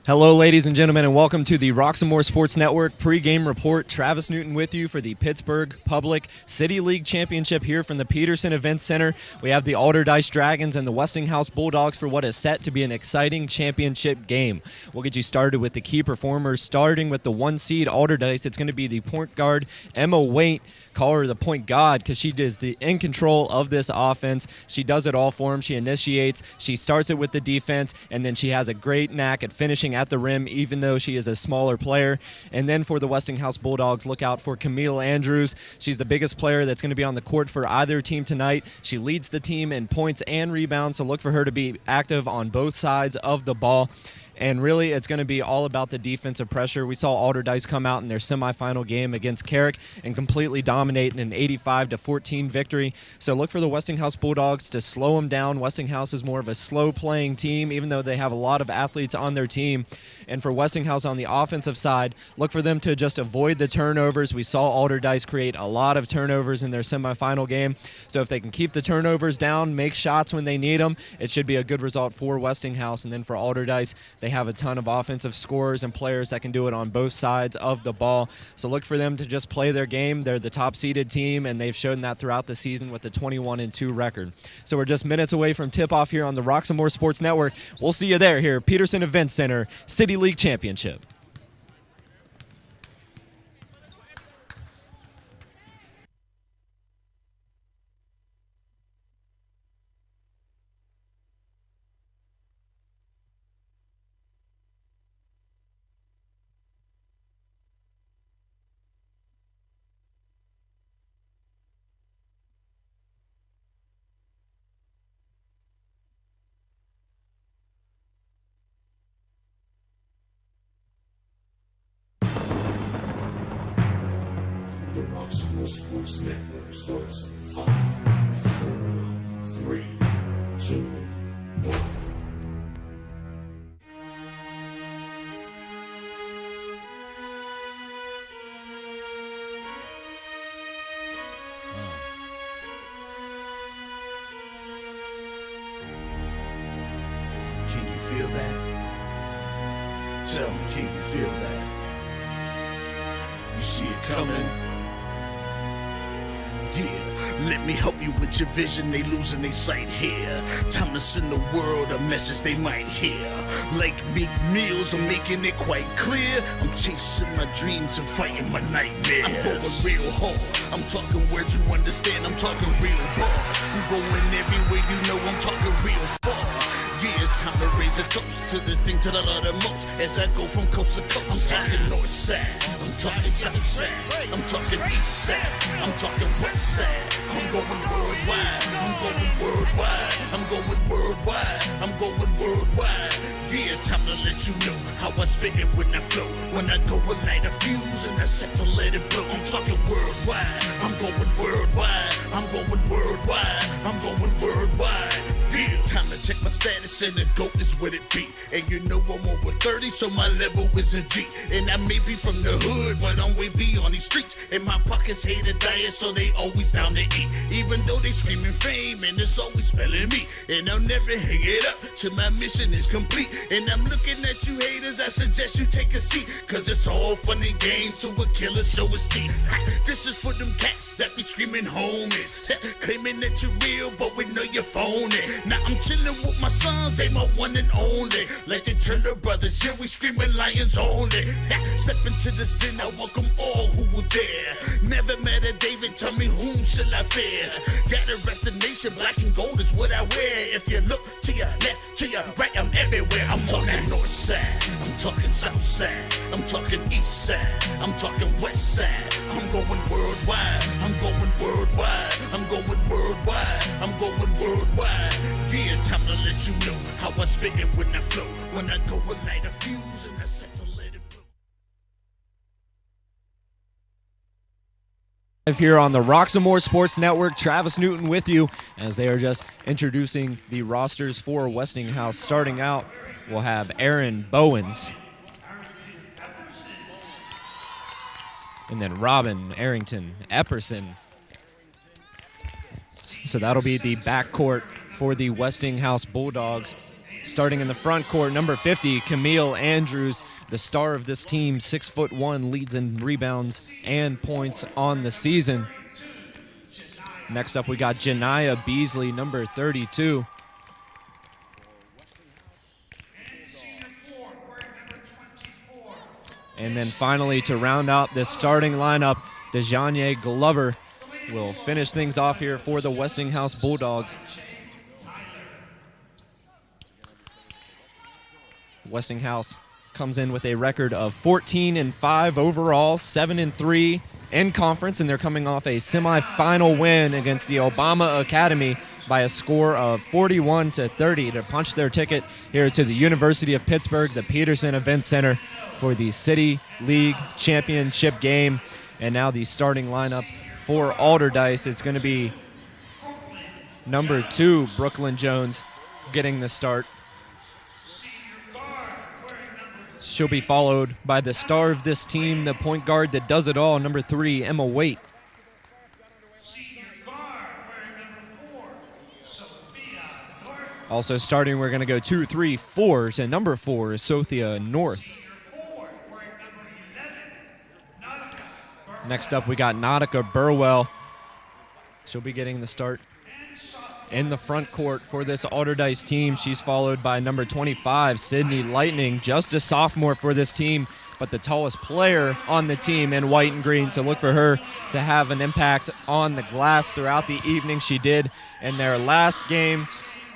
Hello, ladies and gentlemen, and welcome to the Roxamore Sports Network pregame report. Travis Newton with you for the Pittsburgh Public City League Championship here from the Peterson Event Center. We have the Allderdice Dragons and the Westinghouse Bulldogs for what is set to be an exciting championship game. We'll get you started with the key performers, starting with the 1 seed Allderdice. It's going to be the point guard, Emma Waite. Call her the point god because she is in control of this offense. She does it all for them. She initiates, she starts it with the defense, and then she has a great knack at finishing at the rim, even though she is a smaller player. And then for the Westinghouse Bulldogs, look out for Camille Andrews. She's the biggest player that's going to be on the court for either team tonight. She leads the team in points and rebounds, so look for her to be active on both sides of the ball. And really, it's going to be all about the defensive pressure. We saw Allderdice come out in their semifinal game against Carrick and completely dominate in an 85-14 victory. So look for the Westinghouse Bulldogs to slow them down. Westinghouse is more of a slow-playing team, even though they have a lot of athletes on their team. And for Westinghouse on the offensive side, look for them to just avoid the turnovers. We saw Allderdice create a lot of turnovers in their semifinal game. So if they can keep the turnovers down, make shots when they need them, it should be a good result for Westinghouse. And then for Allderdice, they have a ton of offensive scorers and players that can do it on both sides of the ball. So look for them to just play their game. They're the top-seeded team, and they've shown that throughout the season with the 21-2 record. So we're just minutes away from tip-off here on the Roxamore Sports Network. We'll see you there here, Peterson Event Center, City League Championship. The Roxamore Sports Network starts in 5, 4, 3, 2, 1. Can you feel that? Tell me, can you feel that? You see it coming? Yeah, let me help you with your vision. They losing their sight here. Time to send the world a message they might hear. Like Meek Mills, I'm making it quite clear. I'm chasing my dreams and fighting my nightmares. I'm going real hard. I'm talking words you understand. I'm talking real bars. I'm going everywhere you know. I'm talking real far. Yeah, it's time to raise a toast to this thing to the Lord the most. As I go from coast to coast, I'm talking north side, I'm talking south side, I'm talking east side, I'm talking west side. I'm going worldwide, I'm going worldwide, I'm going worldwide, I'm going worldwide. Yeah, it's time to let you know how I spit it when I flow. When I go and light a fuse and I set to let it blow. I'm talking worldwide, I'm going worldwide, I'm going worldwide, I'm going worldwide. Yeah, time to check my status and the GOAT is what it be. And you know I'm over 30, so my level is a G. And I may be from the hood, but I'm way beyond these streets. And my pockets hate a diet, so they always down to eat. Even though they screaming fame, and it's always spelling me. And I'll never hang it up till my mission is complete. And I'm looking at you haters, I suggest you take a seat. Cause it's all fun and games to a killer show his teeth. This is for them cats that be screaming homies. Claiming that you're real, but we know you're phony. Now I'm chillin' with my sons, they my one and only. Like the Turner brothers, yeah, we screaming lions only. Step into this den, I welcome all who will dare. Never met a David, tell me whom shall I fear? Gotta rep the nation, black and gold is what I wear. If you look to your left, to your right, I'm everywhere. I'm talking north side, I'm talking south side, I'm talking east side, I'm talking west side. I'm going worldwide, I'm going worldwide, I'm going worldwide, I'm going worldwide. Yeah, it's time to let you know how I spit it when I flow. When I go and light a fuse and I set to let it blow. Here on the Roxamore Sports Network, Travis Newton with you as they are just introducing the rosters for Westinghouse. Starting out, we'll have Aaron Bowens. And then Robin, Arrington, Epperson. So that'll be the backcourt for the Westinghouse Bulldogs. Starting in the front court, number 50, Camille Andrews, the star of this team, 6'1", leads in rebounds and points on the season. Next up, we got Janiyah Beasley, number 32. And then finally, to round out this starting lineup, DeJounte Glover will finish things off here for the Westinghouse Bulldogs. Westinghouse comes in with a record of 14-5 overall, 7-3 in conference, and they're coming off a semifinal win against the Obama Academy by a score of 41-30 to punch their ticket here to the University of Pittsburgh, the Peterson Event Center, for the City League Championship game. And now the starting lineup for Allderdice, it's going to be number 2, Brooklyn Jones, getting the start. She'll be followed by the star of this team, the point guard that does it all, number 3, Emma Waite. Also starting, we're going to go 2, 3, 4 to number 4 is Sophia North. Next up, we got Nautica Burwell. She'll be getting the start in the front court for this Allderdice team. She's followed by number 25, Sydney Lightning, just a sophomore for this team, but the tallest player on the team in white and green. So look for her to have an impact on the glass throughout the evening. She did in their last game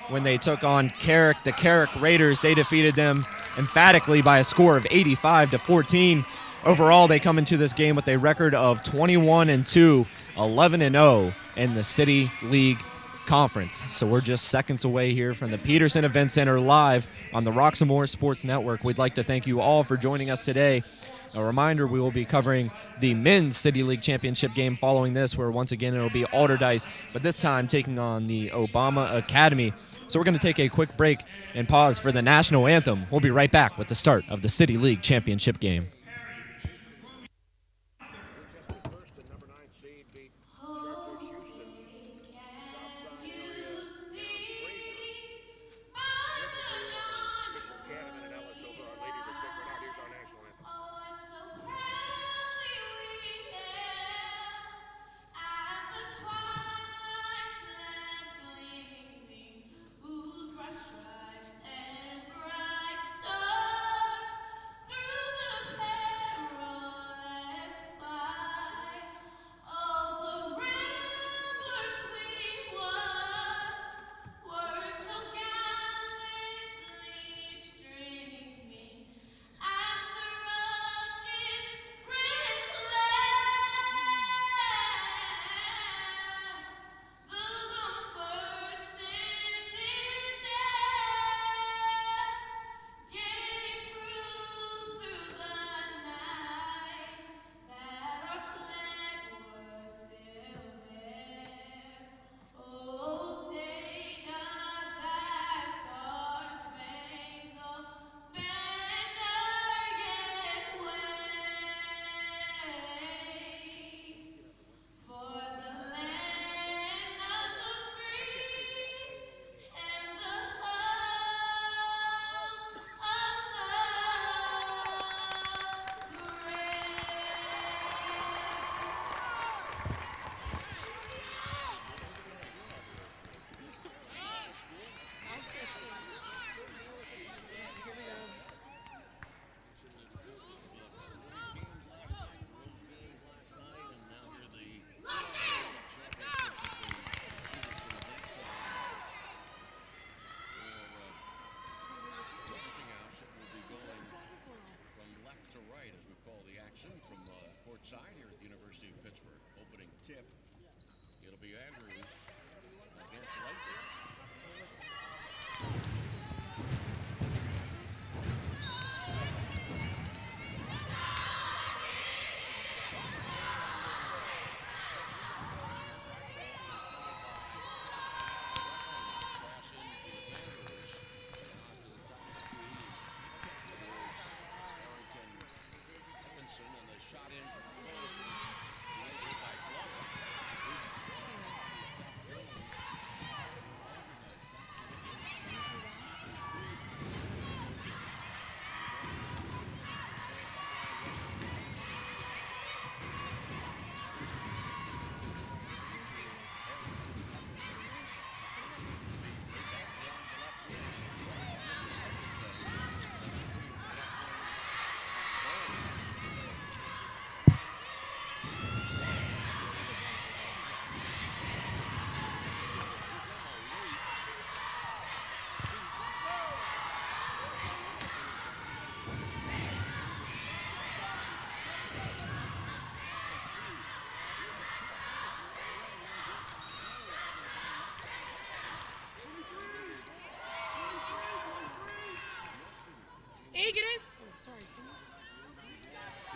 when they took on Carrick, the Carrick Raiders. They defeated them emphatically by a score of 85-14. Overall, they come into this game with a record of 21-2, 11-0 in the City League Conference. So we're just seconds away here from the Peterson Event Center live on the Roxamore Sports Network. We'd like to thank you all for joining us today. A reminder, we will be covering the Men's City League Championship game following this, where once again it'll be Allderdice, but this time taking on the Obama Academy. So we're going to take a quick break and pause for the national anthem. We'll be right back with the start of the City League Championship game.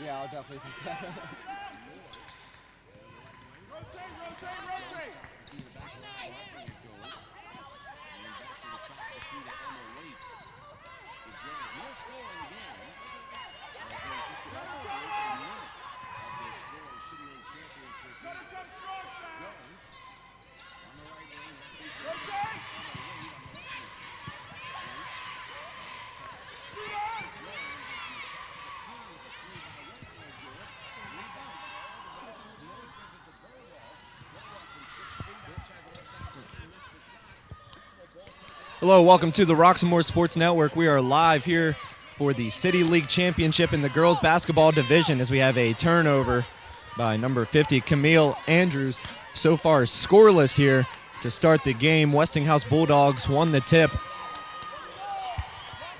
Yeah, I'll definitely think that. Hello, welcome to the Roxamore Sports Network. We are live here for the City League Championship in the girls basketball division as we have a turnover by number 50, Camille Andrews. So far scoreless here to start the game. Westinghouse Bulldogs won the tip.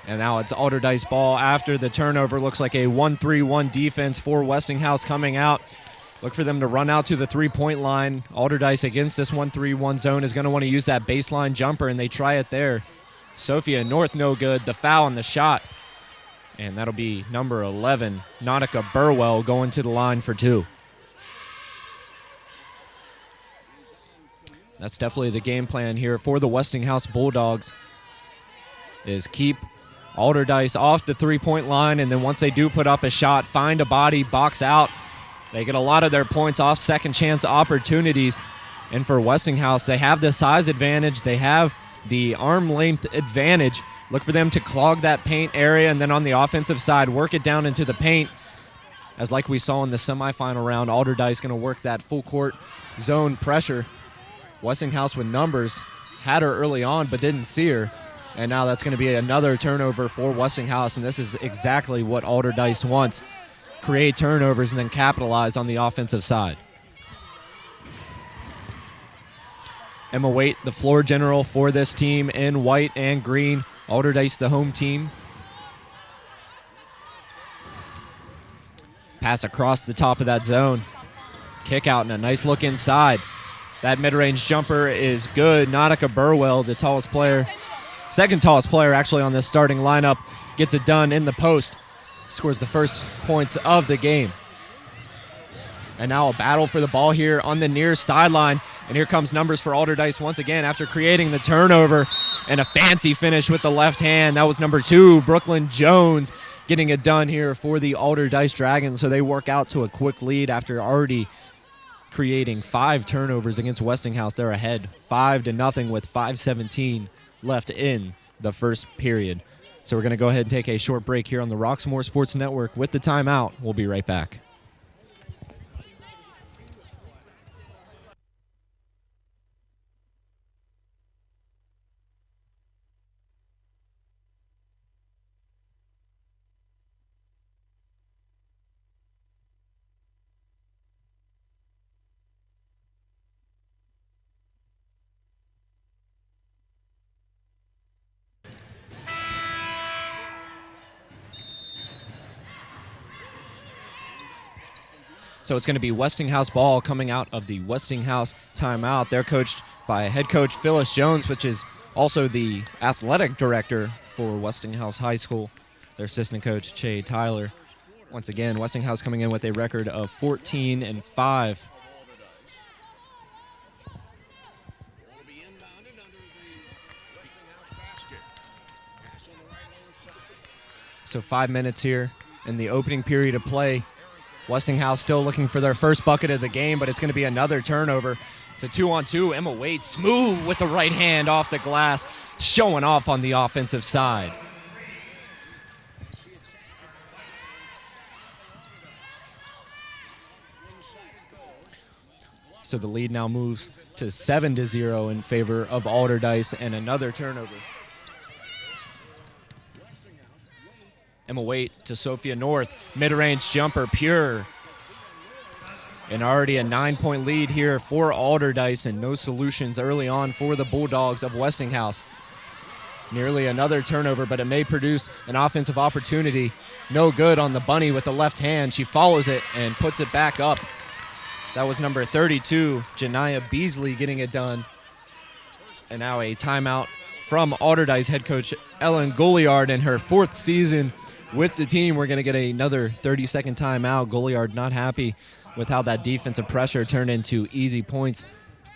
And now it's Allderdice ball after the turnover. Looks like a 1-3-1 defense for Westinghouse coming out. Look for them to run out to the three-point line. Allderdice against this 1-3-1 zone is going to want to use that baseline jumper, and they try it there. Sophia North no good. The foul on the shot. And that'll be number 11, Nautica Burwell, going to the line for two. That's definitely the game plan here for the Westinghouse Bulldogs, is keep Allderdice off the three-point line, and then once they do put up a shot, find a body, box out. They get a lot of their points off second chance opportunities. And for Westinghouse, they have the size advantage. They have the arm length advantage. Look for them to clog that paint area, and then on the offensive side, work it down into the paint. As like we saw in the semifinal round, Allderdice going to work that full court zone pressure. Westinghouse with numbers, had her early on but didn't see her. And now that's going to be another turnover for Westinghouse, and this is exactly what Allderdice wants. Create turnovers and then capitalize on the offensive side. Emma Waite, the floor general for this team in white and green. Allderdice, the home team. Pass across the top of that zone. Kick out and a nice look inside. That mid-range jumper is good. Nautica Burwell, the tallest player, second tallest player actually on this starting lineup, gets it done in the post. Scores the first points of the game. And now a battle for the ball here on the near sideline. And here comes numbers for Allderdice once again after creating the turnover and a fancy finish with the left hand. That was number 2, Brooklyn Jones, getting it done here for the Allderdice Dragons. So they work out to a quick lead after already creating 5 turnovers against Westinghouse. They're ahead 5-0 with 5:17 left in the first period. So we're going to go ahead and take a short break here on the Roxamore Sports Network with the timeout. We'll be right back. So it's going to be Westinghouse ball coming out of the Westinghouse timeout. They're coached by head coach Phyllis Jones, which is also the athletic director for Westinghouse High School. Their assistant coach, Che Tyler. Once again, Westinghouse coming in with a record of 14-5. So 5 minutes here in the opening period of play. Westinghouse still looking for their first bucket of the game, but it's going to be another turnover. It's a 2-on-2. Emma Waite smooth with the right hand off the glass, showing off on the offensive side. So the lead now moves to 7-0 in favor of Allderdice, and another turnover. Emma Waite to Sophia North. Mid-range jumper, pure. And already a 9-point lead here for Allderdice, and no solutions early on for the Bulldogs of Westinghouse. Nearly another turnover, but it may produce an offensive opportunity. No good on the bunny with the left hand. She follows it and puts it back up. That was number 32, Janiyah Beasley, getting it done. And now a timeout from Allderdice head coach Ellen Gouliard in her 4th season with the team. We're going to get another 30-second timeout. Goliard not happy with how that defensive pressure turned into easy points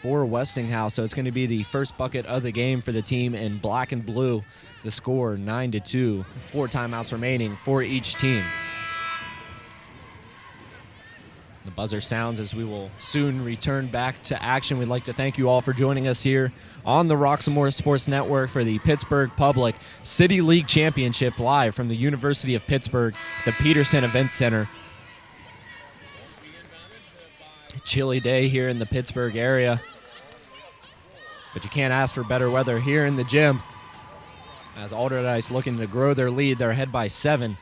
for Westinghouse. So it's going to be the first bucket of the game for the team in black and blue. The score 9-2. 4 timeouts remaining for each team. The buzzer sounds as we will soon return back to action. We'd like to thank you all for joining us here on the Roxamore Sports Network for the Pittsburgh Public City League Championship live from the University of Pittsburgh, the Peterson Event Center. Chilly day here in the Pittsburgh area, but you can't ask for better weather here in the gym. As Allderdice looking to grow their lead, they're ahead by 7.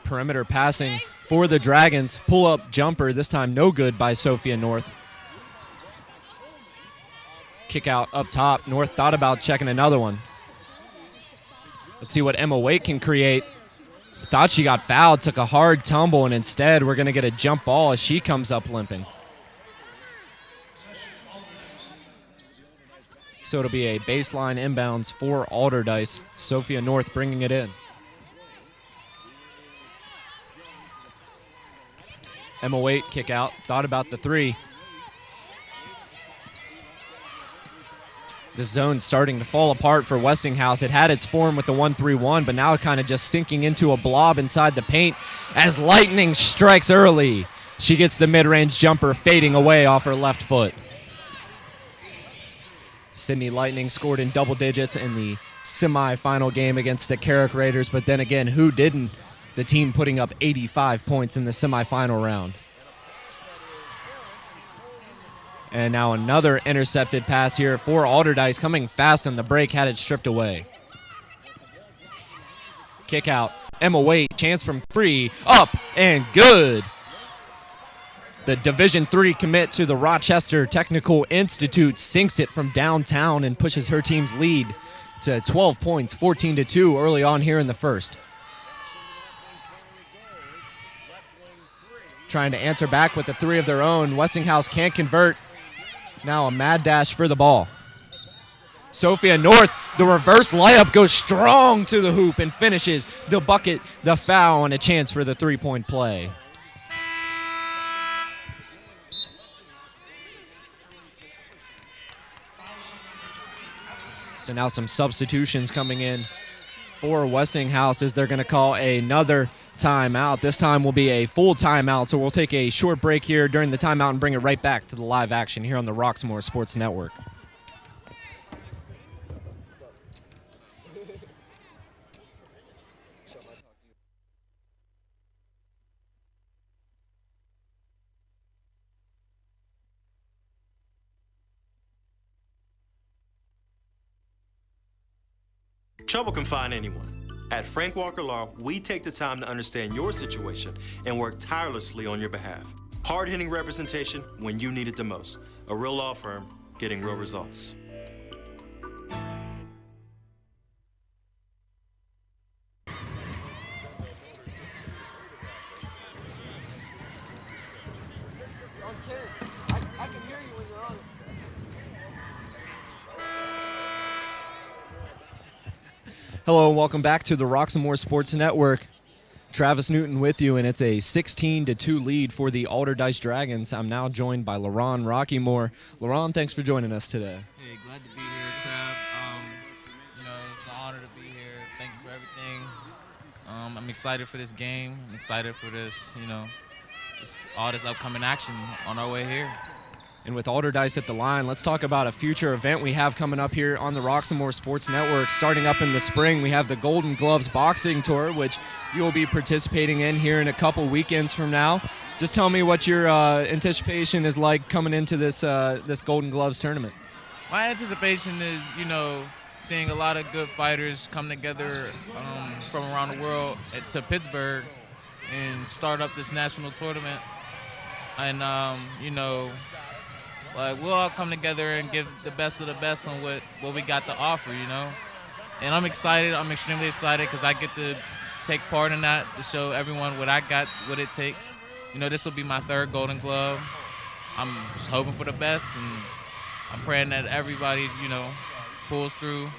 Perimeter passing for the Dragons. Pull-up jumper, this time no good by Sophia North. Kick out up top. North thought about checking another one. Let's see what Emma Waite can create. Thought she got fouled, took a hard tumble, and instead we're going to get a jump ball as she comes up limping. So it'll be a baseline inbounds for Allderdice. Sophia North bringing it in. Emma Waite kick out, thought about the 3. The zone's starting to fall apart for Westinghouse. It had its form with the 1-3-1, but now kind of just sinking into a blob inside the paint as Lightning strikes early. She gets the mid-range jumper fading away off her left foot. Sydney Lightning scored in double digits in the semifinal game against the Carrick Raiders, but then again, who didn't? The team putting up 85 points in the semifinal round. And now another intercepted pass here for Allderdice, coming fast on the break, had it stripped away. Kick out, Emma Waite, chance from 3, up and good. The Division III commit to the Rochester Technical Institute sinks it from downtown and pushes her team's lead to 12 points, 14-2 early on here in the first. Trying to answer back with the 3 of their own. Westinghouse can't convert. Now a mad dash for the ball. Sophia North, the reverse layup goes strong to the hoop and finishes the bucket, the foul, and a chance for the 3-point play. So now some substitutions coming in for Westinghouse as they're going to call another timeout. This time will be a full timeout, so we'll take a short break here during the timeout and bring it right back to the live action here on the Roxamore Sports Network. Trouble can find anyone. At Frank Walker Law, we take the time to understand your situation and work tirelessly on your behalf. Hard-hitting representation when you need it the most. A real law firm getting real results. I can hear you when you're on it. Hello and welcome back to the Roxamore Sports Network. Travis Newton with you, and it's a 16-2 lead for the Allderdice Dragons. I'm now joined by LaRon Rockymore. LaRon, thanks for joining us today. Hey, glad to be here, Trav. It's an honor to be here. Thank you for everything. I'm excited for this game. I'm excited for this, all this upcoming action on our way here. And with Allderdice at the line, let's talk about a future event we have coming up here on the Roxamore Sports Network. Starting up in the spring, we have the Golden Gloves Boxing Tour, which you will be participating in here in a couple weekends from now. Just tell me what your anticipation is like coming into this this Golden Gloves tournament. My anticipation is, seeing a lot of good fighters come together from around the world to Pittsburgh and start up this national tournament. And, we'll all come together and give the best of the best on what we got to offer, And I'm excited. I'm extremely excited because I get to take part in that, to show everyone what I got, what it takes. This will be my 3rd Golden Glove. I'm just hoping for the best, and I'm praying that everybody, pulls through,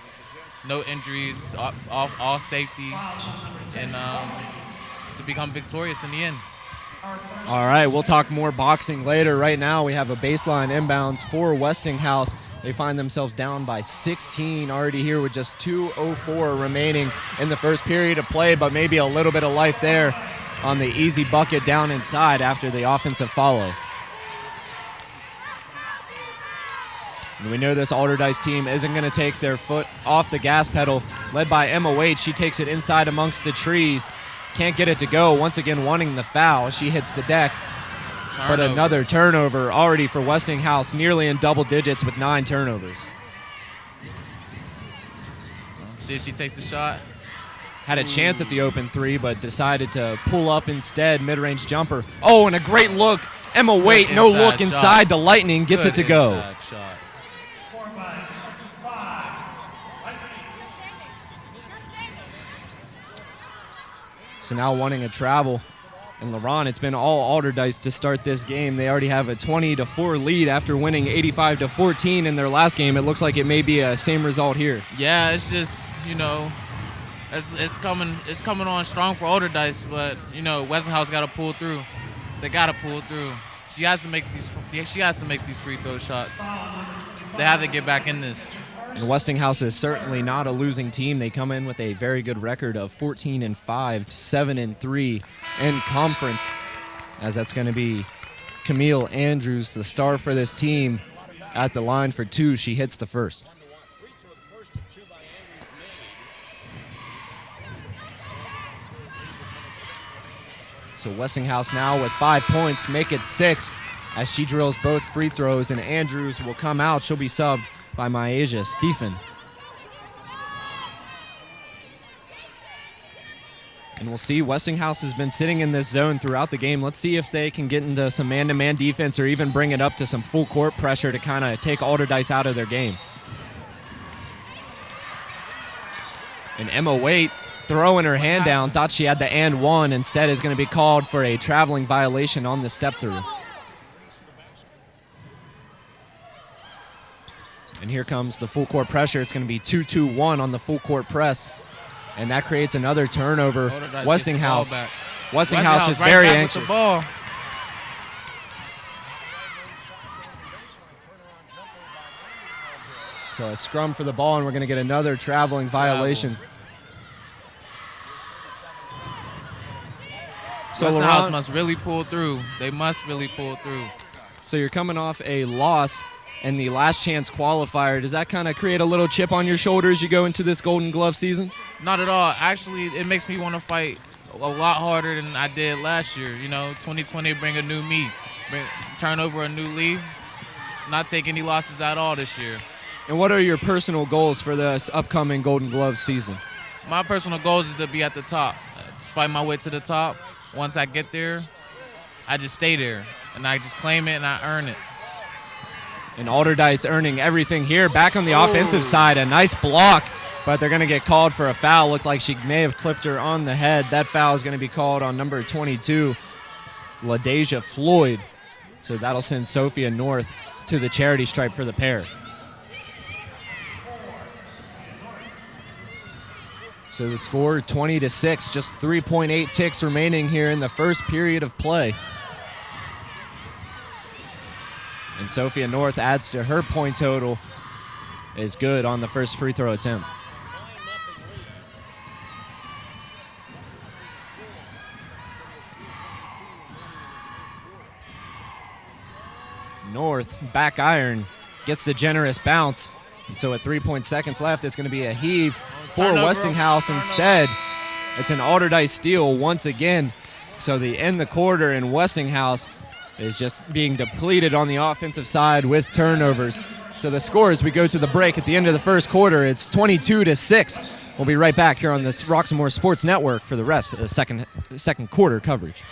no injuries, all safety, and to become victorious in the end. All right, we'll talk more boxing later. Right now, we have a baseline inbounds for Westinghouse. They find themselves down by 16 already here with just 2:04 remaining in the first period of play, but maybe a little bit of life there on the easy bucket down inside after the offensive follow. And we know this Allderdice team isn't going to take their foot off the gas pedal. Led by Emma Wade, she takes it inside amongst the trees. Can't get it to go. Once again, wanting the foul. She hits the deck. Turnover. But another turnover already for Westinghouse, nearly in double digits with 9 turnovers. See if she takes the shot. Had a chance at the open 3, but decided to pull up instead. Mid-range jumper. Oh, and a great look. Emma Waite, no look inside the Lightning, gets it to go. Shot. So now wanting a travel. And LaRon, it's been all Allderdice to start this game. They already have a 20-4 lead after winning 85-14 in their last game. It looks like it may be a same result here. Yeah, it's just, it's coming on strong for Allderdice, but Westinghouse got to pull through. They got to pull through. She has to make these free throw shots. They have to get back in this. And Westinghouse is certainly not a losing team. They come in with a very good record of 14-5, 7-3 in conference, as that's going to be Camille Andrews, the star for this team, at the line for 2. She hits the first. So Westinghouse now with 5 points, make it 6 as she drills both free throws, and Andrews will come out. She'll be subbed by Myasia Stephen. And we'll see, Westinghouse has been sitting in this zone throughout the game. Let's see if they can get into some man-to-man defense or even bring it up to some full court pressure to kind of take Allderdice out of their game. And Emma Waite throwing her hand down, thought she had the and one, instead is going to be called for a traveling violation on the step through. And here comes the full court pressure. It's going to be 2-2-1 on the full court press. And that creates another turnover. Westinghouse is right very back anxious. with the ball. So a scrum for the ball, and we're going to get another traveling violation. So Westinghouse must really pull through. They must really pull through. So you're coming off a loss in the last chance qualifier. Does that kind of create a little chip on your shoulder as you go into this Golden Glove season? Not at all. Actually, it makes me want to fight a lot harder than I did last year. 2020 bring a new me, turn over a new leaf, not take any losses at all this year. And what are your personal goals for this upcoming Golden Glove season? My personal goals is to be at the top, just fight my way to the top. Once I get there, I just stay there, and I just claim it and I earn it. And Allderdice earning everything here. Back on the offensive side, a nice block, but they're going to get called for a foul. Looked like she may have clipped her on the head. That foul is going to be called on number 22, LaDeja Floyd. So that'll send Sophia North to the charity stripe for the pair. So the score 20-6, just 3.8 ticks remaining here in the first period of play. And Sophia North adds to her point total, is good on the first free throw attempt. North, back iron, gets the generous bounce. And so at 3 seconds left, it's going to be a heave for Westinghouse instead. It's an Allderdice steal once again. So the end the quarter, and Westinghouse is just being depleted on the offensive side with turnovers. So the score as we go to the break at the end of the first quarter, it's 22-6. We'll be right back here on this Roxamore Sports Network for the rest of the second quarter coverage.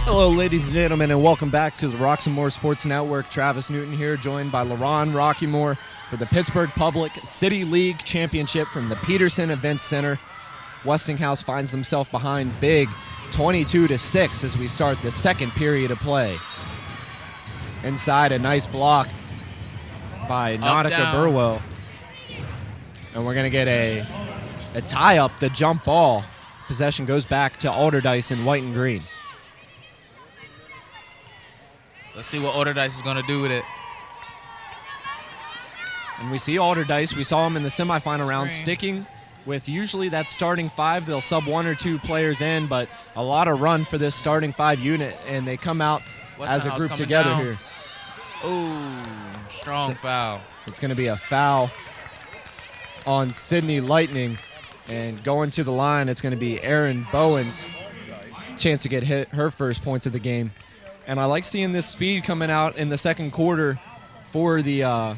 Hello, ladies and gentlemen, and welcome back to the Roxamore Sports Network. Travis Newton here, joined by LaRon Rockymore for the Pittsburgh Public City League Championship from the Peterson Event Center. Westinghouse finds himself behind big 22-6 as we start the second period of play. Inside, a nice block by Nautica Burwell. And we're going to get a tie up, the jump ball. Possession goes back to Allderdice in white and green. Let's see what Allderdice is going to do with it. And we see Allderdice. We saw him in the semifinal round sticking with usually that starting five. They'll sub one or two players in, but a lot of run for this starting five unit, and they come out as a group together here. Ooh, strong foul. It's going to be a foul on Sydney Lightning, and going to the line, it's going to be Erin Bowen's chance to get hit her first points of the game. And I like seeing this speed coming out in the second quarter for the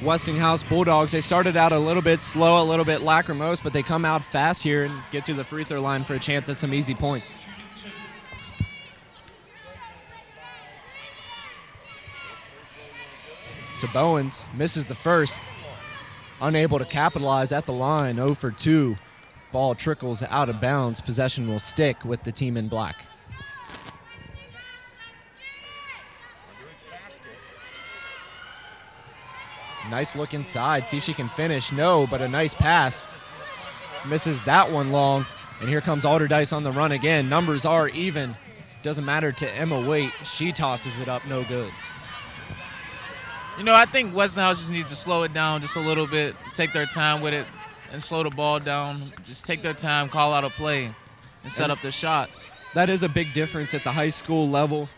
Westinghouse Bulldogs. They started out a little bit slow, a little bit lachrymose, but they come out fast here and get to the free throw line for a chance at some easy points. So Bowens misses the first, unable to capitalize at the line, 0 for 2. Ball trickles out of bounds. Possession will stick with the team in black. Nice look inside, see if she can finish. No, but a nice pass. Misses that one long, and here comes Allderdice on the run again. Numbers are even. Doesn't matter to Emma Waite. She tosses it up, no good. You know, I think Westinghouse just needs to slow it down just a little bit, take their time with it, and slow the ball down. Just take their time, call out a play, and set up the shots. That is a big difference at the high school level,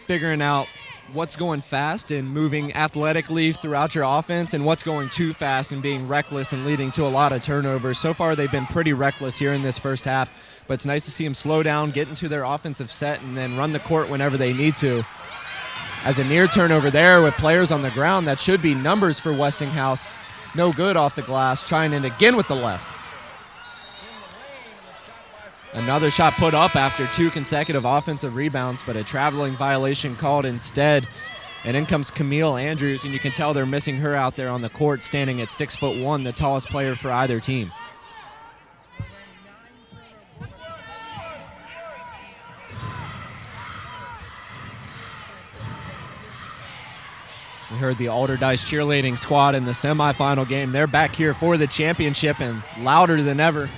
figuring out what's going fast and moving athletically throughout your offense and what's going too fast and being reckless and leading to a lot of turnovers. So far, they've been pretty reckless here in this first half, but it's nice to see them slow down, get into their offensive set, and then run the court whenever they need to. As a near turnover there with players on the ground, that should be numbers for Westinghouse. No good off the glass, trying it again with the left. Another shot put up after 2 consecutive offensive rebounds, but a traveling violation called instead. And in comes Camille Andrews, and you can tell they're missing her out there on the court, standing at 6'1", the tallest player for either team. We heard the Allderdice cheerleading squad in the semifinal game. They're back here for the championship and louder than ever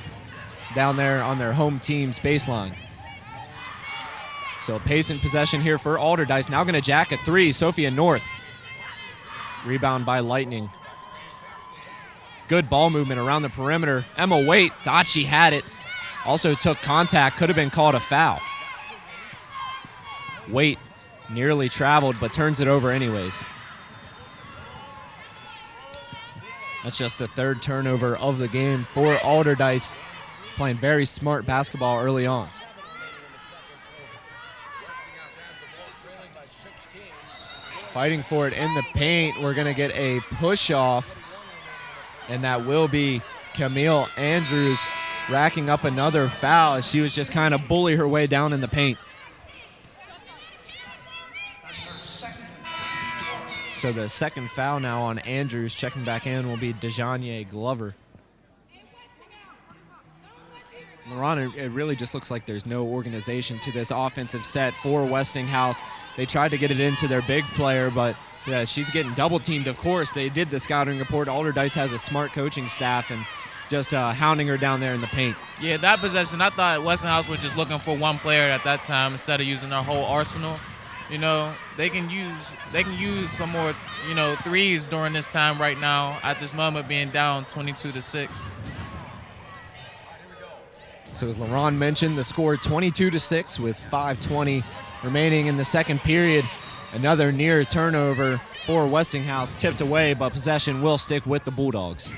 down there on their home team's baseline. So pace and possession here for Allderdice. Now going to jack a 3, Sophia North. Rebound by Lightning. Good ball movement around the perimeter. Emma Waite thought she had it. Also took contact, could have been called a foul. Waite nearly traveled, but turns it over anyways. That's just the 3rd turnover of the game for Allderdice, playing very smart basketball early on. Fighting for it in the paint. We're going to get a push-off, and that will be Camille Andrews racking up another foul as she was just kind of bully her way down in the paint. So the second foul now on Andrews. Checking back in will be DeJohnny Glover. LaRon, it really just looks like there's no organization to this offensive set for Westinghouse. They tried to get it into their big player, but she's getting double-teamed, of course. They did the scouting report. Allderdice has a smart coaching staff and just hounding her down there in the paint. Yeah, that possession, I thought Westinghouse was just looking for one player at that time instead of using their whole arsenal. You know, they can use some more, threes during this time right now at this moment being down 22-6. So as LaRon mentioned, the score 22-6 with 5:20 remaining in the second period. Another near turnover for Westinghouse, tipped away, but possession will stick with the Bulldogs.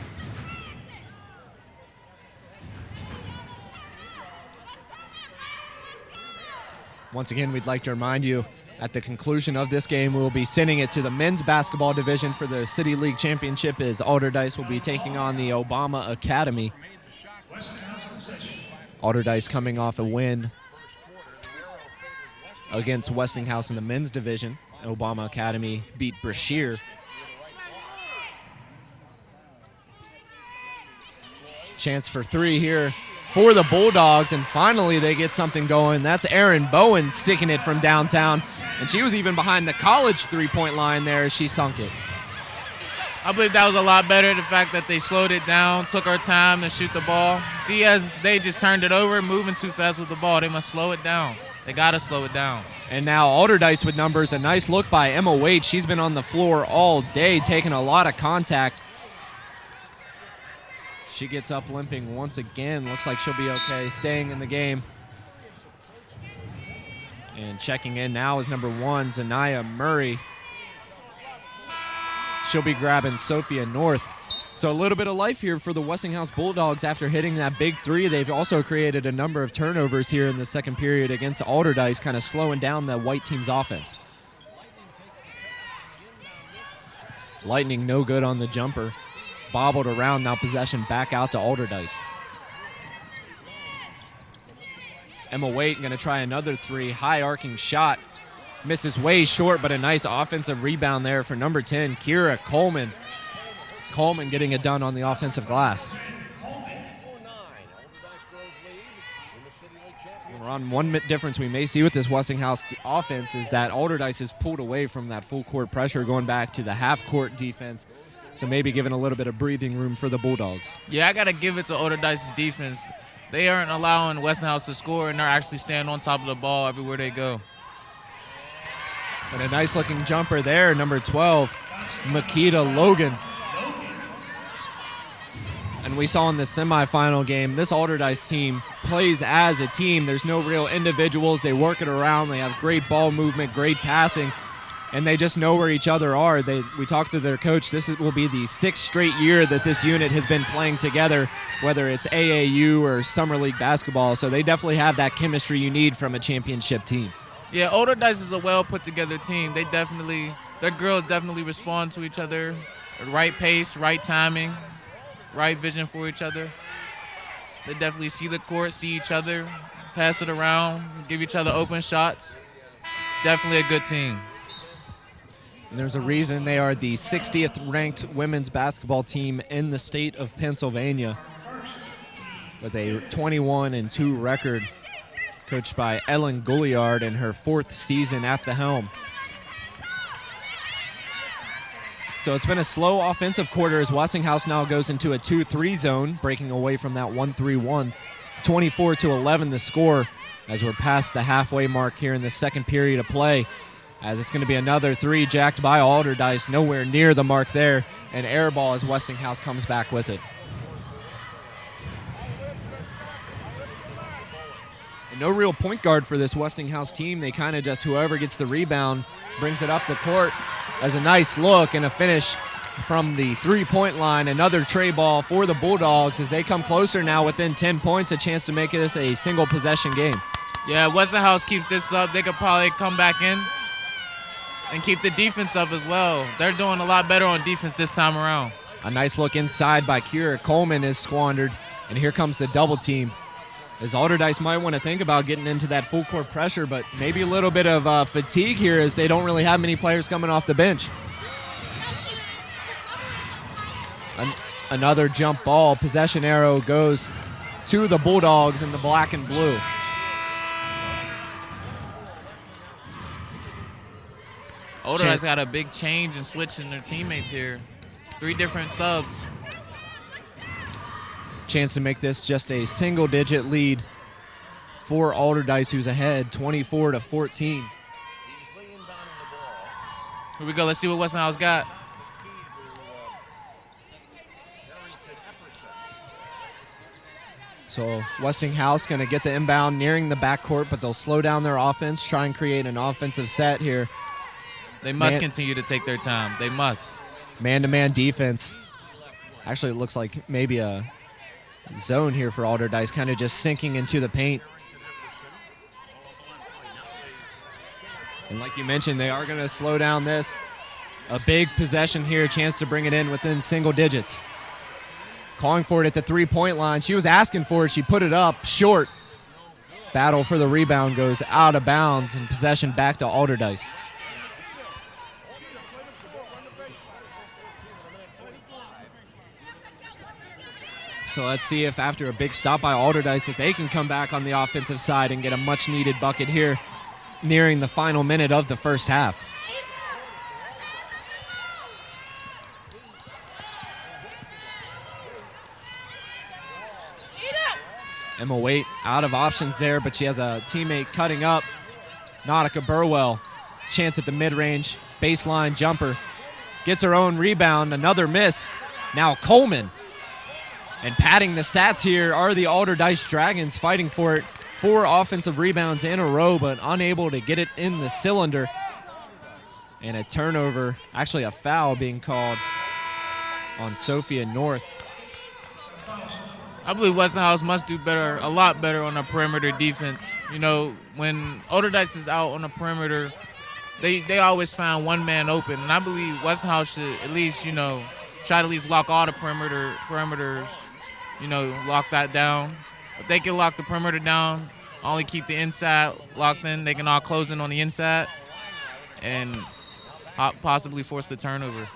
Once again, we'd like to remind you, at the conclusion of this game, we'll be sending it to the men's basketball division for the City League Championship, as Allderdice will be taking on the Obama Academy. Allderdice coming off a win against Westinghouse in the men's division. Obama Academy beat Brashear. Chance for three here for the Bulldogs, and finally they get something going. That's Erin Bowen sticking it from downtown, and she was even behind the college three-point line there as she sunk it. I believe that was a lot better, the fact that they slowed it down, took our time to shoot the ball. See, as they just turned it over, moving too fast with the ball, they must slow it down. They got to slow it down. And now Allderdice with numbers. A nice look by Emma Waite. She's been on the floor all day, taking a lot of contact. She gets up limping once again. Looks like she'll be okay, staying in the game. And checking in now is number 1, Zanaya Murray. She'll be grabbing Sophia North. So a little bit of life here for the Westinghouse Bulldogs after hitting that big three. They've also created a number of turnovers here in the second period against Allderdice, kind of slowing down the white team's offense. Lightning no good on the jumper. Bobbled around, now possession back out to Allderdice. Emma Waite going to try another three, high arcing shot. Misses way short, but a nice offensive rebound there for number 10, Kira Coleman. Coleman getting it done on the offensive glass. Ron, one difference we may see with this Westinghouse offense is that Allderdice is pulled away from that full court pressure, going back to the half court defense. So maybe giving a little bit of breathing room for the Bulldogs. Yeah, I got to give it to Allderdice's defense. They aren't allowing Westinghouse to score, and they're actually staying on top of the ball everywhere they go. And a nice looking jumper there, number 12, Makita Logan. And we saw in the semifinal game, this Allderdice team plays as a team. There's no real individuals. They work it around. They have great ball movement, great passing, and they just know where each other are. We talked to their coach. Will be the 6th straight year that this unit has been playing together, whether it's AAU or Summer League basketball. So they definitely have that chemistry you need from a championship team. Yeah, Allderdice is a well put together team. Their girls definitely respond to each other. Right pace, right timing, right vision for each other. They definitely see the court, see each other, pass it around, give each other open shots. Definitely a good team. And there's a reason they are the 60th ranked women's basketball team in the state of Pennsylvania with a 21-2 record, coached by Ellen Gouliard in her 4th season at the helm. So it's been a slow offensive quarter as Westinghouse now goes into a 2-3 zone, breaking away from that 1-3-1. 24-11 the score as we're past the halfway mark here in the second period of play. As it's going to be another three jacked by Allderdice, nowhere near the mark there, and air ball as Westinghouse comes back with it. And no real point guard for this Westinghouse team. They kind of just, whoever gets the rebound brings it up the court. As a nice look and a finish from the three-point line. Another tray ball for the Bulldogs as they come closer now within 10 points, a chance to make this a single possession game. Yeah, Westinghouse keeps this up. They could probably come back in and keep the defense up as well. They're doing a lot better on defense this time around. A nice look inside by Kira Coleman is squandered, and here comes the double team. As Allderdice might want to think about getting into that full court pressure, but maybe a little bit of fatigue here as they don't really have many players coming off the bench. Another jump ball. Possession arrow goes to the Bulldogs in the black and blue. Allderdice got a big change and switch in their teammates here. 3 different subs. Chance to make this just a single-digit lead for Allderdice, who's ahead 24-14. Here we go. Let's see what Westinghouse got. So Westinghouse going to get the inbound nearing the backcourt, but they'll slow down their offense, try and create an offensive set here. They must continue to take their time. They must. Man-to-man defense. Actually, it looks like maybe a zone here for Allderdice, kind of just sinking into the paint. And like you mentioned, they are going to slow down this. A big possession here, chance to bring it in within single digits. Calling for it at the three-point line. She was asking for it. She put it up short. Battle for the rebound goes out of bounds, and possession back to Allderdice. So let's see if after a big stop by Allderdice, if they can come back on the offensive side and get a much-needed bucket here nearing the final minute of the first half. Emma Waite out of options there, but she has a teammate cutting up. Nautica Burwell, chance at the mid-range, baseline jumper. Gets her own rebound, another miss. Now Coleman. And padding the stats here are the Allderdice Dragons, fighting for it. 4 offensive rebounds in a row, but unable to get it in the cylinder. And a turnover, actually a foul being called on Sophia North. I believe Westinghouse must do better, a lot better on the perimeter defense. You know, when Allderdice is out on the perimeter, they always find one man open. And I believe Westinghouse should at least, you know, try to at least lock all the perimeters, you know, lock that down. If they can lock the perimeter down, only keep the inside locked in, they can all close in on the inside and possibly force the turnover.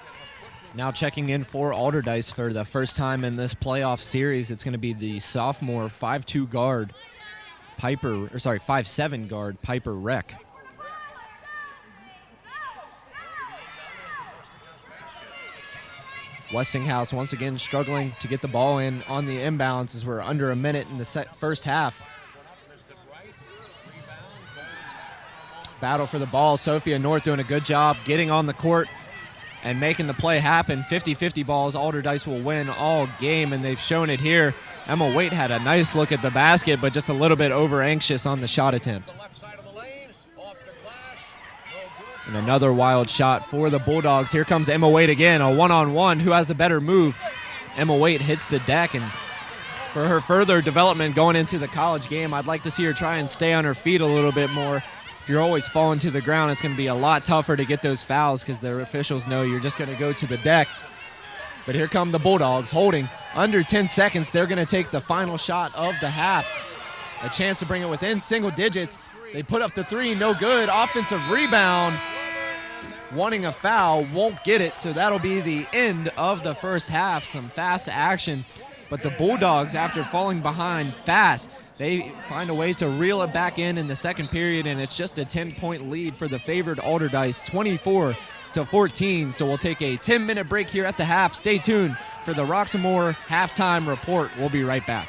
Now checking in for Allderdice for the first time in this playoff series, it's going to be the sophomore 5'2" guard, 5'7" guard, Piper Reck. Westinghouse once again struggling to get the ball in on the inbounds as we're under a minute in the first half. Battle for the ball. Sophia North doing a good job getting on the court and making the play happen. 50-50 balls. Allderdice will win all game, and they've shown it here. Emma Waite had a nice look at the basket, but just a little bit over anxious on the shot attempt. And another wild shot for the Bulldogs. Here comes Emma Waite again, a one-on-one. Who has the better move? Emma Waite hits the deck, and for her further development going into the college game, I'd like to see her try and stay on her feet a little bit more. If you're always falling to the ground, it's going to be a lot tougher to get those fouls because their officials know you're just going to go to the deck. But here come the Bulldogs holding under 10 seconds. They're going to take the final shot of the half. A chance to bring it within single digits. They put up the three, no good. Offensive rebound. Wanting a foul, won't get it, so that'll be the end of the first half. Some fast action, but the Bulldogs, after falling behind fast, they find a way to reel it back in the second period, and it's just a 10-point lead for the favored Allderdice, 24-14. So we'll take a 10-minute break here at the half. Stay tuned for the Roxamore halftime report. We'll be right back.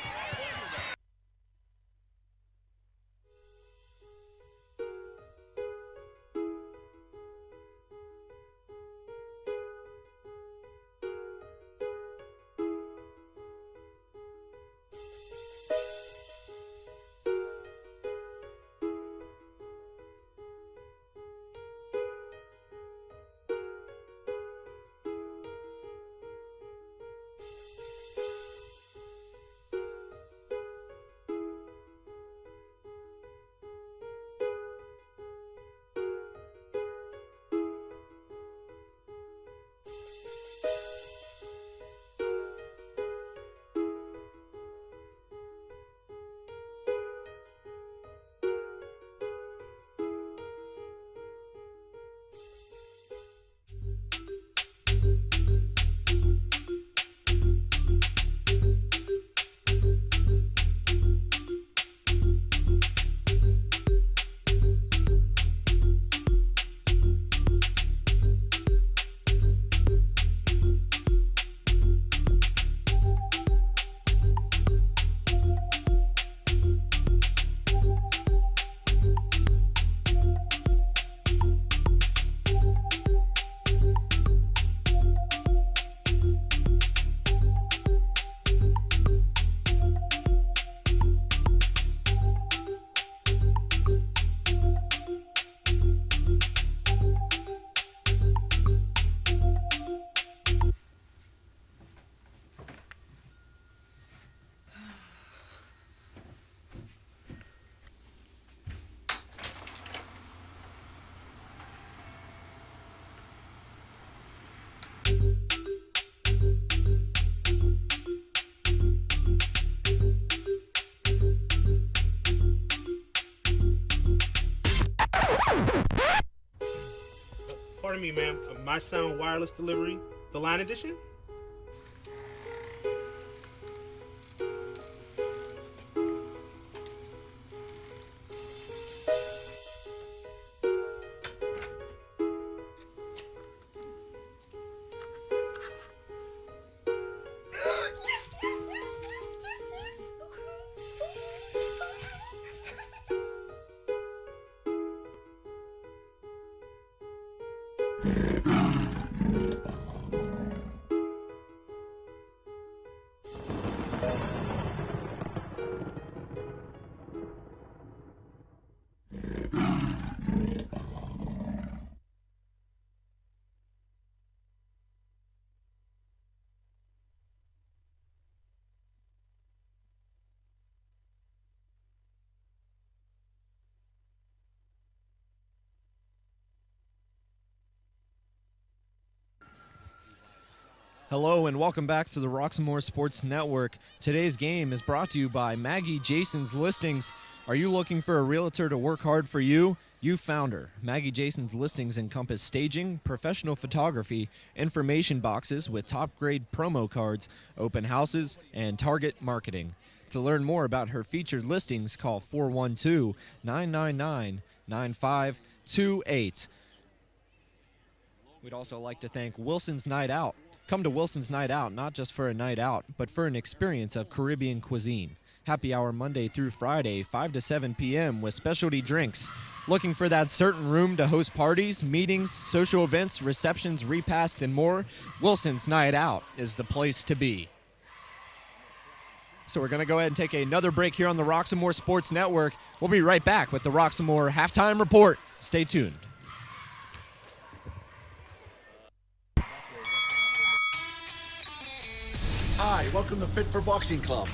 Pardon me, ma'am. My Sound Wireless Delivery, the Line Edition? Hello and welcome back to the Roxamore Sports Network. Today's game is brought to you by Maggie Jason's Listings. Are you looking for a realtor to work hard for you? You found her. Maggie Jason's Listings encompass staging, professional photography, information boxes with top-grade promo cards, open houses, and target marketing. To learn more about her featured listings, call 412-999-9528. We'd also like to thank Wilson's Night Out. Come to Wilson's Night Out not just for a night out, but for an experience of Caribbean cuisine. Happy hour Monday through Friday, 5 to 7 p.m. with specialty drinks. Looking for that certain room to host parties, meetings, social events, receptions, repast, and more? Wilson's Night Out is the place to be. So we're going to go ahead and take another break here on the Roxamore Sports Network. We'll be right back with the Roxamore Halftime Report. Stay tuned. Hi, welcome to Fit for Boxing Club.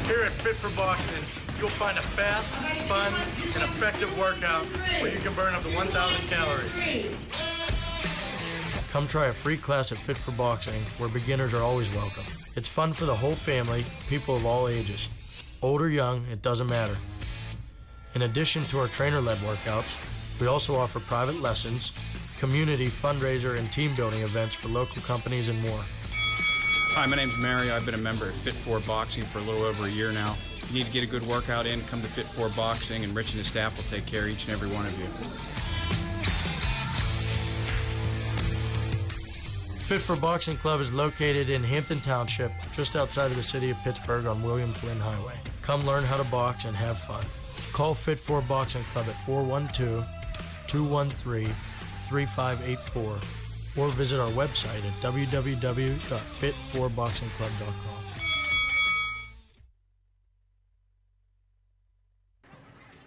Here at Fit for Boxing, you'll find a fast, fun, and effective workout where you can burn up to 1,000 calories. Come try a free class at Fit for Boxing, where beginners are always welcome. It's fun for the whole family, people of all ages. Old or young, it doesn't matter. In addition to our trainer-led workouts, we also offer private lessons, community fundraiser and team building events for local companies and more. Hi, my name's Mary. I've been a member of Fit 4 Boxing for a little over a year now. If you need to get a good workout in, come to Fit 4 Boxing, and Rich and his staff will take care of each and every one of you. Fit for Boxing Club is located in Hampton Township, just outside of the city of Pittsburgh on William Flynn Highway. Come learn how to box and have fun. Call Fit 4 Boxing Club at 412-213-3584 or visit our website at www.fit4boxingclub.com.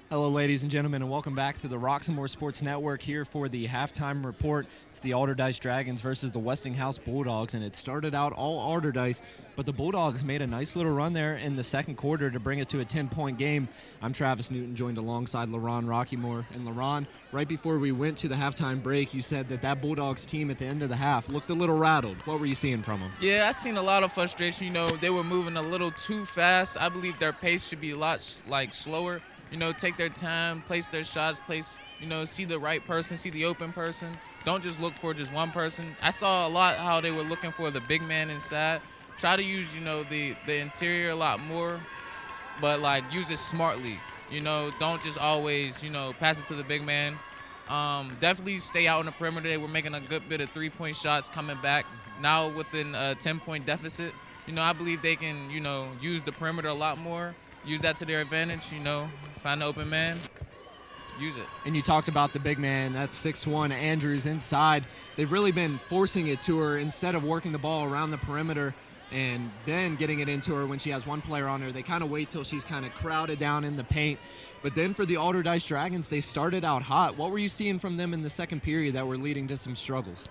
Hello, ladies and gentlemen, and welcome back to the Roxamore Sports Network here for the halftime report. It's the Allderdice Dragons versus the Westinghouse Bulldogs, and it started out all Allderdice, but the Bulldogs made a nice little run there in the second quarter to bring it to a 10-point game. I'm Travis Newton, joined alongside LaRon Rockymore. And LaRon, right before we went to the halftime break, you said that Bulldogs team at the end of the half looked a little rattled. What were you seeing from them? Yeah, I seen a lot of frustration. You know, they were moving a little too fast. I believe their pace should be a lot slower. You know, take their time, place their shots, see the right person, see the open person. Don't just look for just one person. I saw a lot how they were looking for the big man inside. Try to use, the interior a lot more, but, use it smartly. Don't just always, pass it to the big man. Definitely stay out on the perimeter. They were making a good bit of three-point shots coming back. Now within a 10-point deficit, I believe they can, use the perimeter a lot more. Use that to their advantage, find the open man, use it. And you talked about the big man, that's 6'1", Andrews inside. They've really been forcing it to her instead of working the ball around the perimeter and then getting it into her when she has one player on her. They kind of wait till she's kind of crowded down in the paint. But then for the Allderdice Dragons, they started out hot. What were you seeing from them in the second period that were leading to some struggles?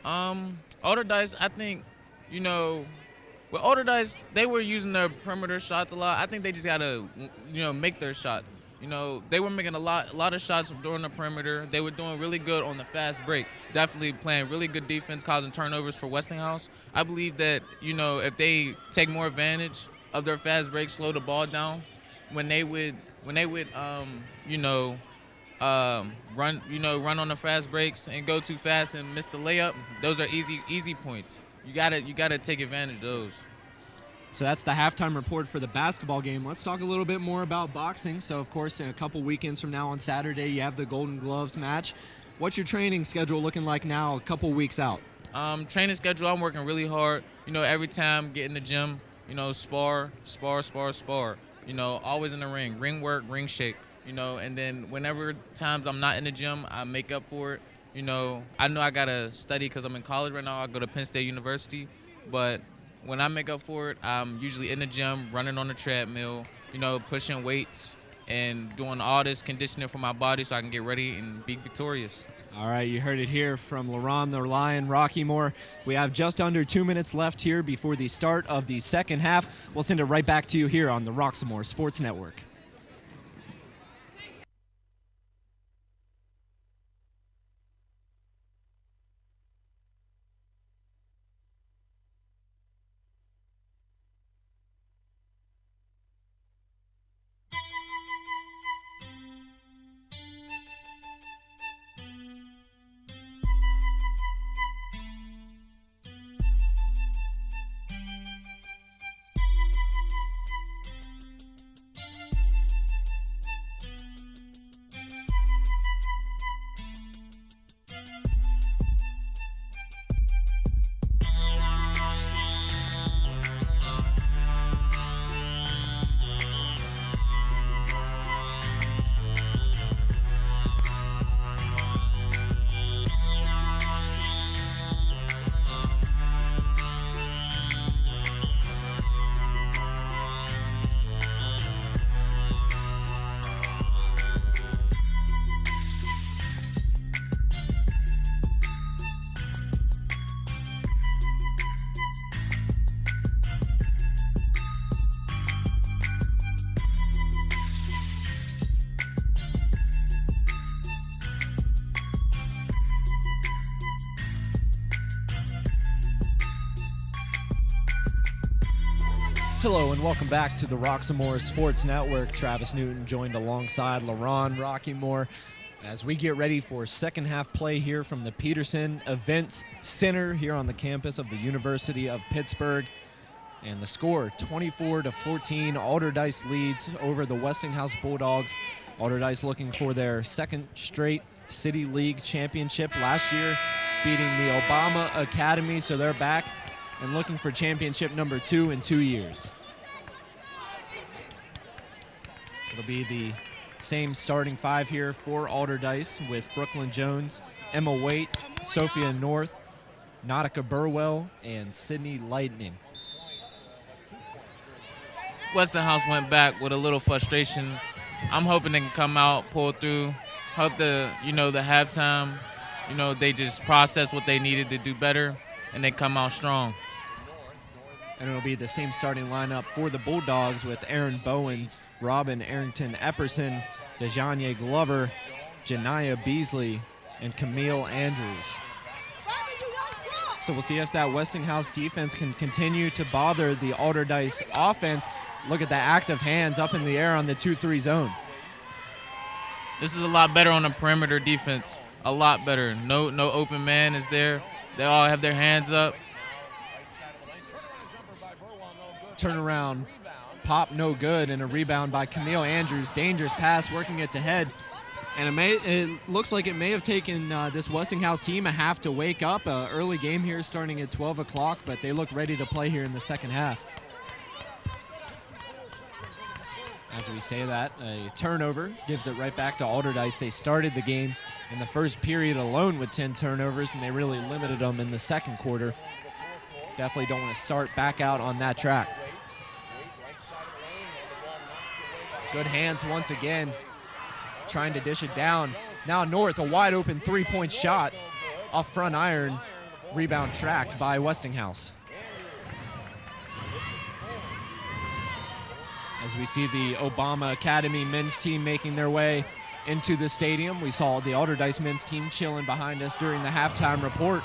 Allderdice, I think, with Allderdice, they were using their perimeter shots a lot. I think they just got to, make their shot. You know, they were making a lot of shots during the perimeter. They were doing really good on the fast break. Definitely playing really good defense, causing turnovers for Westinghouse. I believe that, you know, if they take more advantage of their fast break, slow the ball down, when they would run on the fast breaks and go too fast and miss the layup, those are easy points. You gotta take advantage of those. So that's the halftime report for the basketball game. Let's talk a little bit more about boxing. So, of course, in a couple weekends from now on Saturday, you have the Golden Gloves match. What's your training schedule looking like now a couple weeks out? Training schedule, I'm working really hard. You know, every time get in the gym, you know, spar. You know, always in the ring work, ring shape. You know, and then whenever times I'm not in the gym, I make up for it. You know I gotta study because I'm in college right now. I go to Penn State University, but when I make up for it, I'm usually in the gym, running on the treadmill, you know, pushing weights and doing all this conditioning for my body so I can get ready and be victorious. All right, you heard it here from LaRon the Lion Rockymore. We have just under 2 minutes left here before the start of the second half. We'll send it right back to you here on the Roxamore Sports Network. Hello and welcome back to the Roxamore Sports Network. Travis Newton joined alongside LaRon Rockymore as we get ready for second half play here from the Peterson Event Center here on the campus of the University of Pittsburgh. And the score, 24-14, Allderdice leads over the Westinghouse Bulldogs. Allderdice looking for their second straight City League championship last year, beating the Obama Academy, so they're back and looking for championship number 2 in 2 years. It'll be the same starting five here for Allderdice with Brooklyn Jones, Emma Waite, Sophia North, Nautica Burwell, and Sydney Lightning. Westinghouse went back with a little frustration. I'm hoping they can come out, pull through. Hope the halftime, they just process what they needed to do better, and they come out strong. And it'll be the same starting lineup for the Bulldogs with Aaron Bowens, Robin Arrington Epperson, Dejanya Glover, Janiyah Beasley, and Camille Andrews. So we'll see if that Westinghouse defense can continue to bother the Allderdice offense. Look at the active hands up in the air on the 2-3 zone. This is a lot better on the perimeter defense. A lot better. No open man is there. They all have their hands up. Turnaround pop no good, and a rebound by Camille Andrews. Dangerous pass, working it to head. And it looks like it may have taken this Westinghouse team a half to wake up. Early game here starting at 12 o'clock, but they look ready to play here in the second half. As we say that, a turnover gives it right back to Allderdice. They started the game in the first period alone with 10 turnovers, and they really limited them in the second quarter. Definitely don't want to start back out on that track. Good hands once again, trying to dish it down. Now North, a wide open three-point shot off front iron. Rebound tracked by Westinghouse. As we see the Obama Academy men's team making their way into the stadium. We saw the Allderdice men's team chilling behind us during the halftime report.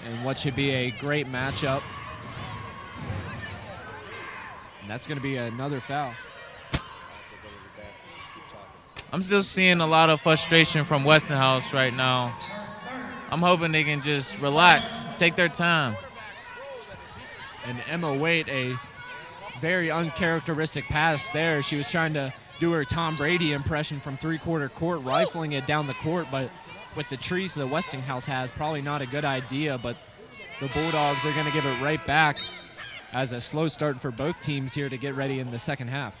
And what should be a great matchup. And that's going to be another foul. I'm still seeing a lot of frustration from Westinghouse right now. I'm hoping they can just relax, take their time. And Emma Waite, a very uncharacteristic pass there. She was trying to do her Tom Brady impression from three-quarter court, rifling it down the court, but with the trees that Westinghouse has, probably not a good idea, but the Bulldogs are going to give it right back as a slow start for both teams here to get ready in the second half.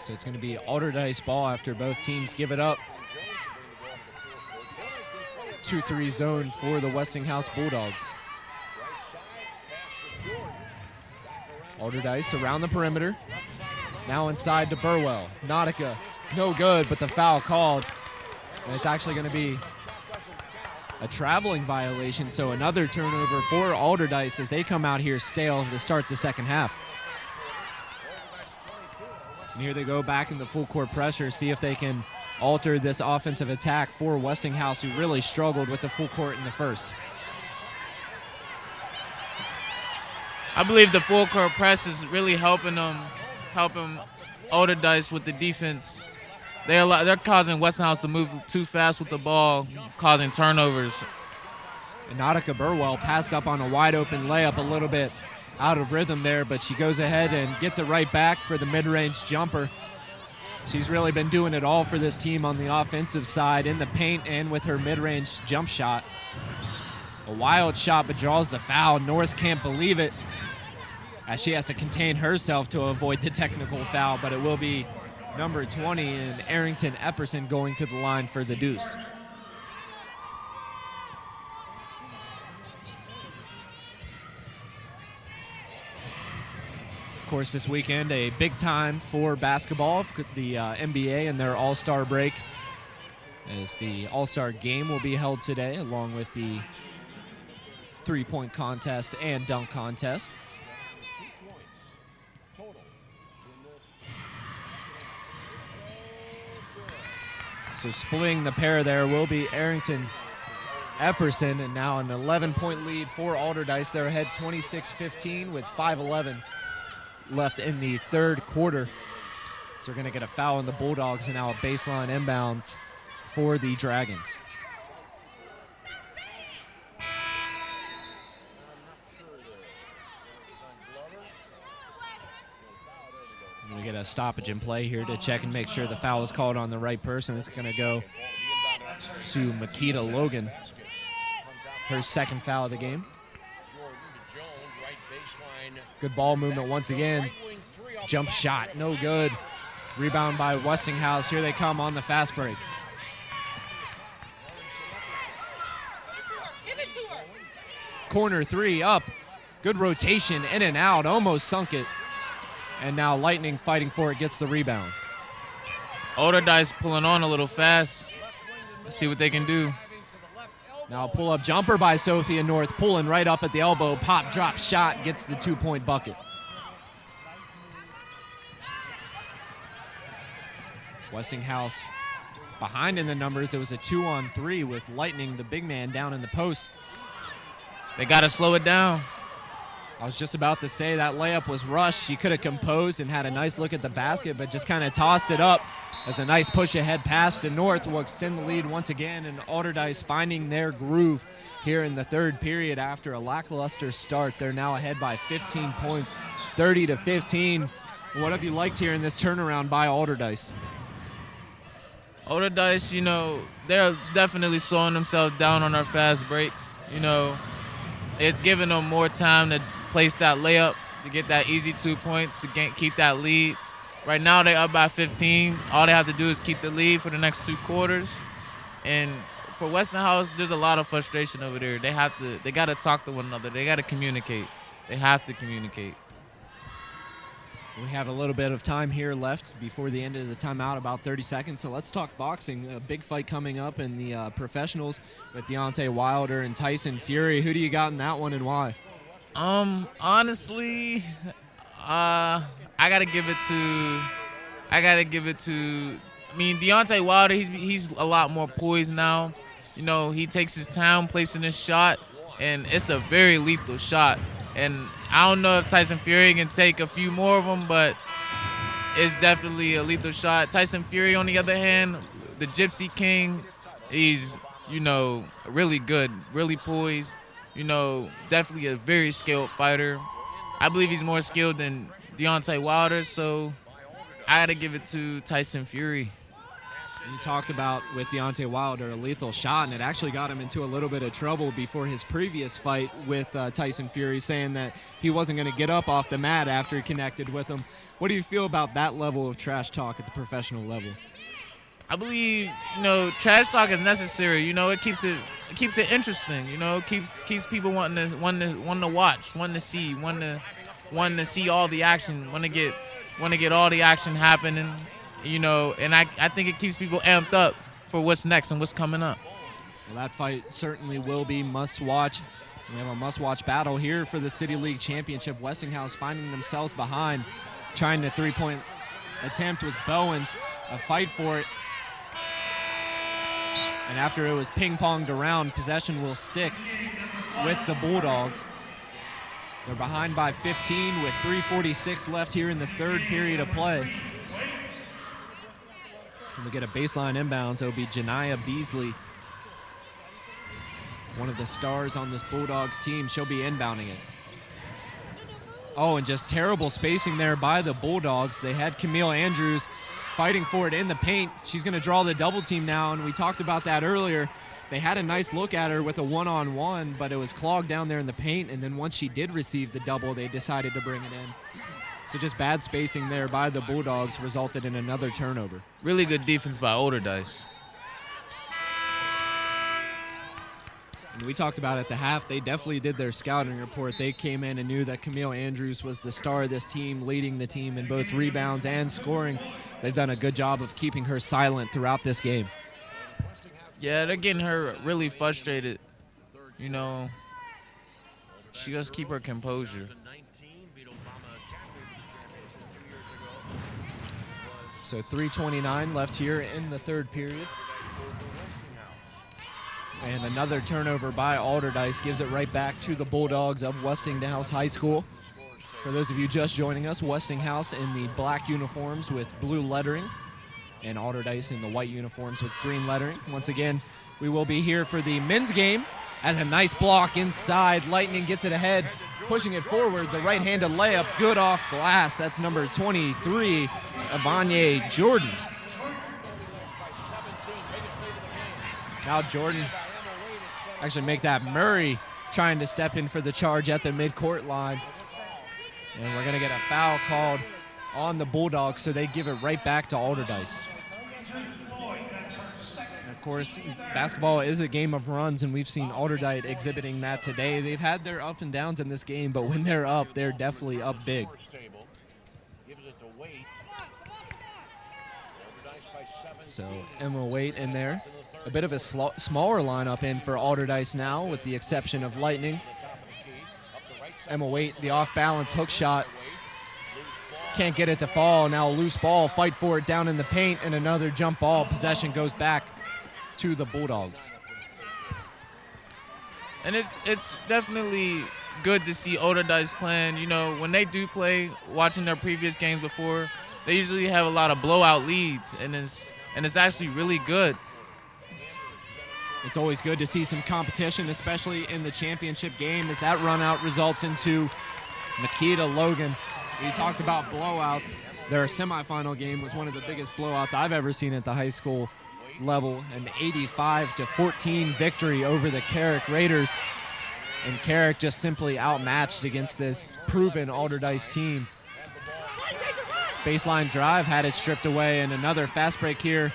So it's going to be Allderdice ball after both teams give it up. 2-3 zone for the Westinghouse Bulldogs. Allderdice around the perimeter. Now inside to Burwell. Nautica, no good, but the foul called. And it's actually going to be a traveling violation, so another turnover for Allderdice as they come out here stale to start the second half. And here they go back in the full court pressure, see if they can alter this offensive attack for Westinghouse, who really struggled with the full court in the first. I believe the full court press is really helping Allderdice with the defense. They're causing Westinghouse to move too fast with the ball, causing turnovers. And Nautica Burwell passed up on a wide open layup, a little bit out of rhythm there, but she goes ahead and gets it right back for the mid-range jumper. She's really been doing it all for this team on the offensive side, in the paint and with her mid-range jump shot. A wild shot, but draws the foul. North can't believe it, as she has to contain herself to avoid the technical foul, but it will be number 20 and Arrington Epperson going to the line for the deuce. Of course, this weekend, a big time for basketball, the NBA and their All-Star break, as the All-Star game will be held today, along with the three-point contest and dunk contest. So splitting the pair there will be Arrington Epperson, and now an 11-point lead for Allderdice. They're ahead 26-15 with 5:11 left in the third quarter. So we're going to get a foul on the Bulldogs, and now a baseline inbounds for the Dragons. We get a stoppage in play here to check and make sure the foul is called on the right person. It's going to go to Makita Logan, her second foul of the game. Good ball movement once again. Jump shot, no good. Rebound by Westinghouse. Here they come on the fast break. Corner three up. Good rotation, in and out, almost sunk it. And now Lightning fighting for it, gets the rebound. Allderdice pulling on a little fast. Let's see what they can do. Now pull-up jumper by Sophia North, pulling right up at the elbow. Pop, drop, shot, gets the two-point bucket. Westinghouse behind in the numbers. It was a 2-on-3 with Lightning, the big man, down in the post. They got to slow it down. I was just about to say that layup was rushed. She could have composed and had a nice look at the basket, but just kind of tossed it up as a nice push-ahead pass to North will extend the lead once again, and Allderdice finding their groove here in the third period after a lackluster start. They're now ahead by 15 points, 30-15. What have you liked here in this turnaround by Allderdice? Allderdice, you know, they're definitely slowing themselves down on our fast breaks. You know, it's giving them more time to place that layup, to get that easy 2 points, to keep that lead. Right now they're up by 15. All they have to do is keep the lead for the next two quarters. And for Westinghouse, there's a lot of frustration over there. They got to talk to one another. They got to communicate. They have to communicate. We have a little bit of time here left before the end of the timeout, about 30 seconds. So let's talk boxing. A big fight coming up in the professionals with Deontay Wilder and Tyson Fury. Who do you got in that one and why? Honestly, I gotta give it to. I mean, Deontay Wilder. He's a lot more poised now. You know, he takes his time placing his shot, and it's a very lethal shot. And I don't know if Tyson Fury can take a few more of them, but it's definitely a lethal shot. Tyson Fury, on the other hand, the Gypsy King, he's, you know, really good, really poised. You know, definitely a very skilled fighter. I believe he's more skilled than Deontay Wilder, so I got to give it to Tyson Fury. You talked about with Deontay Wilder a lethal shot, and it actually got him into a little bit of trouble before his previous fight with Tyson Fury, saying that he wasn't going to get up off the mat after he connected with him. What do you feel about that level of trash talk at the professional level? I believe, you know, trash talk is necessary. You know, it keeps it interesting. You know, it keeps people wanting to watch, wanting to see all the action, want to get all the action happening. You know, and I think it keeps people amped up for what's next and what's coming up. Well, that fight certainly will be must-watch. We have a must-watch battle here for the City League Championship. Westinghouse finding themselves behind, trying the three-point attempt was Bowen's. A fight for it. And after it was ping-ponged around, possession will stick with the Bulldogs. They're behind by 15 with 3:46 left here in the third period of play. And we get a baseline inbound, so it'll be Janiyah Beasley, one of the stars on this Bulldogs team. She'll be inbounding it. Oh, and just terrible spacing there by the Bulldogs. They had Camille Andrews fighting for it in the paint. She's going to draw the double team now, and we talked about that earlier. They had a nice look at her with a one-on-one, but it was clogged down there in the paint, and then once she did receive the double, they decided to bring it in. So just bad spacing there by the Bulldogs resulted in another turnover. Really good defense by Allderdice. And we talked about at the half, they definitely did their scouting report. They came in and knew that Camille Andrews was the star of this team, leading the team in both rebounds and scoring. They've done a good job of keeping her silent throughout this game. Yeah, they're getting her really frustrated. You know, she just keep her composure. So 3:29 left here in the third period. And another turnover by Allderdice gives it right back to the Bulldogs of Westinghouse High School. For those of you just joining us, Westinghouse in the black uniforms with blue lettering, and Allderdice in the white uniforms with green lettering. Once again, we will be here for the men's game. As a nice block inside, Lightning gets it ahead, pushing it forward. The right-handed layup, good off glass. That's number 23, Avanye Jordan. Now Jordan actually make that Murray trying to step in for the charge at the midcourt line. And we're going to get a foul called on the Bulldogs, so they give it right back to Allderdice. And of course, basketball is a game of runs, and we've seen Allderdice exhibiting that today. They've had their up and downs in this game, but when they're up, they're definitely up big. So Emma Waite in there. A bit of a smaller lineup in for Allderdice now, with the exception of Lightning. Emma Waite, the off-balance hook shot. Can't get it to fall. Now a loose ball, fight for it down in the paint, and another jump ball. Possession goes back to the Bulldogs. And it's definitely good to see Allderdice playing. You know, when they do play, watching their previous games before, they usually have a lot of blowout leads, and it's actually really good. It's always good to see some competition, especially in the championship game, as that run out results into Makita Logan. We talked about blowouts. Their semifinal game was one of the biggest blowouts I've ever seen at the high school level, an 85-14 victory over the Carrick Raiders. And Carrick just simply outmatched against this proven Allderdice team. Baseline drive had it stripped away, and another fast break here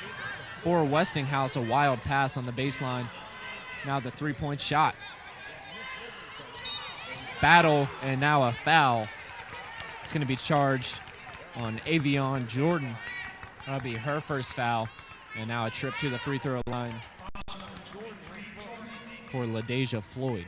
for Westinghouse, a wild pass on the baseline. Now the three-point shot. Battle, and now a foul. It's going to be charged on Avion Jordan. That'll be her first foul. And now a trip to the free throw line for LaDeja Floyd.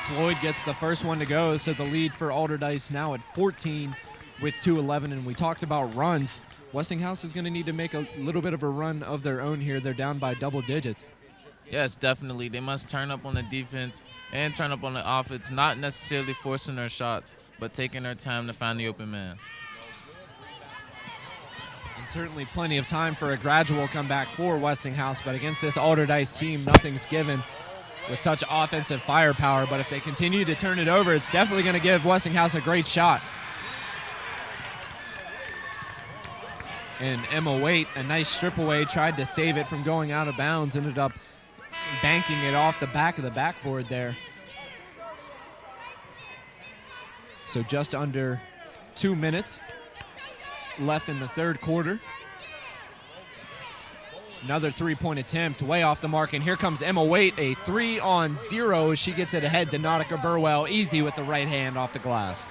Floyd gets the first one to go, so the lead for Allderdice now at 14 with 2:11. And we talked about runs. Westinghouse is going to need to make a little bit of a run of their own here. They're down by double digits. Yes, definitely. They must turn up on the defense and turn up on the offense, not necessarily forcing their shots, but taking their time to find the open man. And certainly plenty of time for a gradual comeback for Westinghouse, but against this Allderdice team, nothing's given with such offensive firepower. But if they continue to turn it over, it's definitely going to give Westinghouse a great shot. And Emma Waite, a nice strip away, tried to save it from going out of bounds, ended up banking it off the back of the backboard there. So just under 2 minutes left in the third quarter. Another three-point attempt, way off the mark, and here comes Emma Waite, a 3-on-0. She gets it ahead to Nautica Burwell, easy with the right hand off the glass.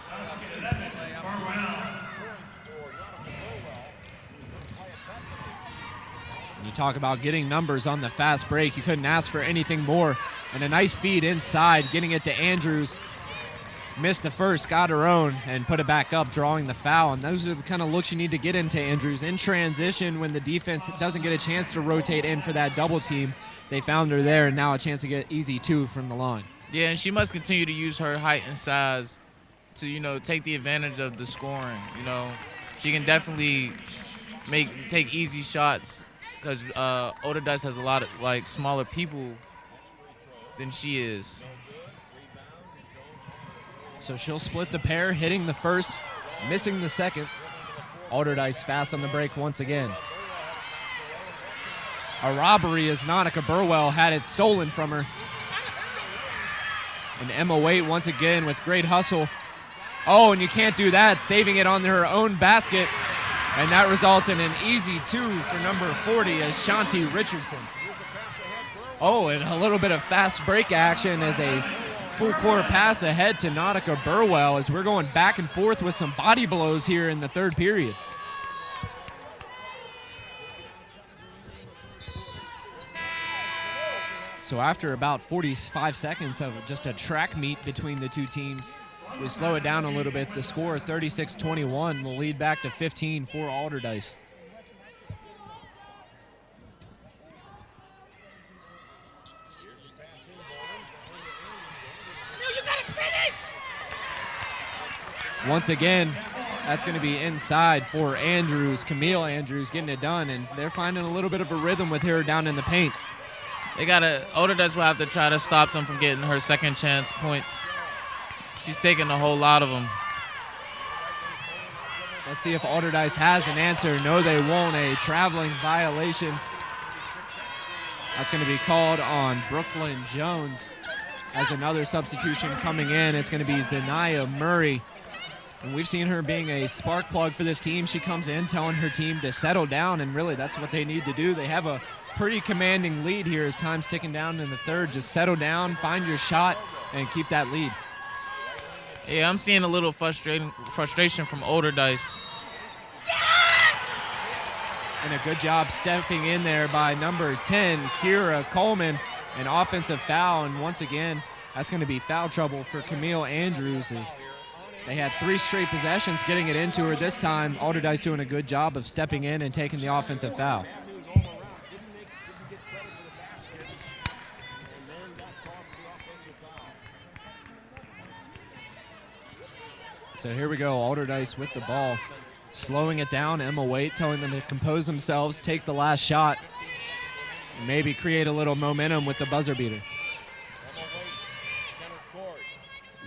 You talk about getting numbers on the fast break. You couldn't ask for anything more. And a nice feed inside, getting it to Andrews. Missed the first, got her own, and put it back up, drawing the foul. And those are the kind of looks you need to get into Andrews. In transition, when the defense doesn't get a chance to rotate in for that double team, they found her there, and now a chance to get easy two from the line. Yeah, and she must continue to use her height and size to, take the advantage of the scoring. She can definitely take easy shots, because Allderdice has a lot of smaller people than she is. So she'll split the pair, hitting the first, missing the second. Allderdice fast on the break once again. A robbery as Nautica Burwell had it stolen from her. And Emma Waite once again with great hustle. Oh, and you can't do that, saving it on her own basket. And that results in an easy two for number 40 as Shanti Richardson. Oh, and a little bit of fast break action as a full court pass ahead to Nautica Burwell as we're going back and forth with some body blows here in the third period. So after about 45 seconds of just a track meet between the two teams, we slow it down a little bit. The score 36-21 will lead back to 15 for Allderdice. Once again, that's going to be inside for Andrews. Camille Andrews getting it done, and they're finding a little bit of a rhythm with her down in the paint. Allderdice will have to try to stop them from getting her second chance points. She's taking a whole lot of them. Let's see if Allderdice has an answer. No, they won't. A traveling violation. That's going to be called on Brooklyn Jones. As another substitution coming in, it's going to be Zanaya Murray. And we've seen her being a spark plug for this team. She comes in telling her team to settle down, and really that's what they need to do. They have a pretty commanding lead here as time's ticking down in the third. Just settle down, find your shot, and keep that lead. Yeah, I'm seeing a little frustration from Allderdice. And a good job stepping in there by number 10, Kira Coleman. An offensive foul, and once again, that's going to be foul trouble for Camille Andrews. As they had 3 straight possessions getting it into her. This time, Allderdice doing a good job of stepping in and taking the offensive foul. So here we go, Allderdice with the ball. Slowing it down, Emma Waite telling them to compose themselves, take the last shot, and maybe create a little momentum with the buzzer beater.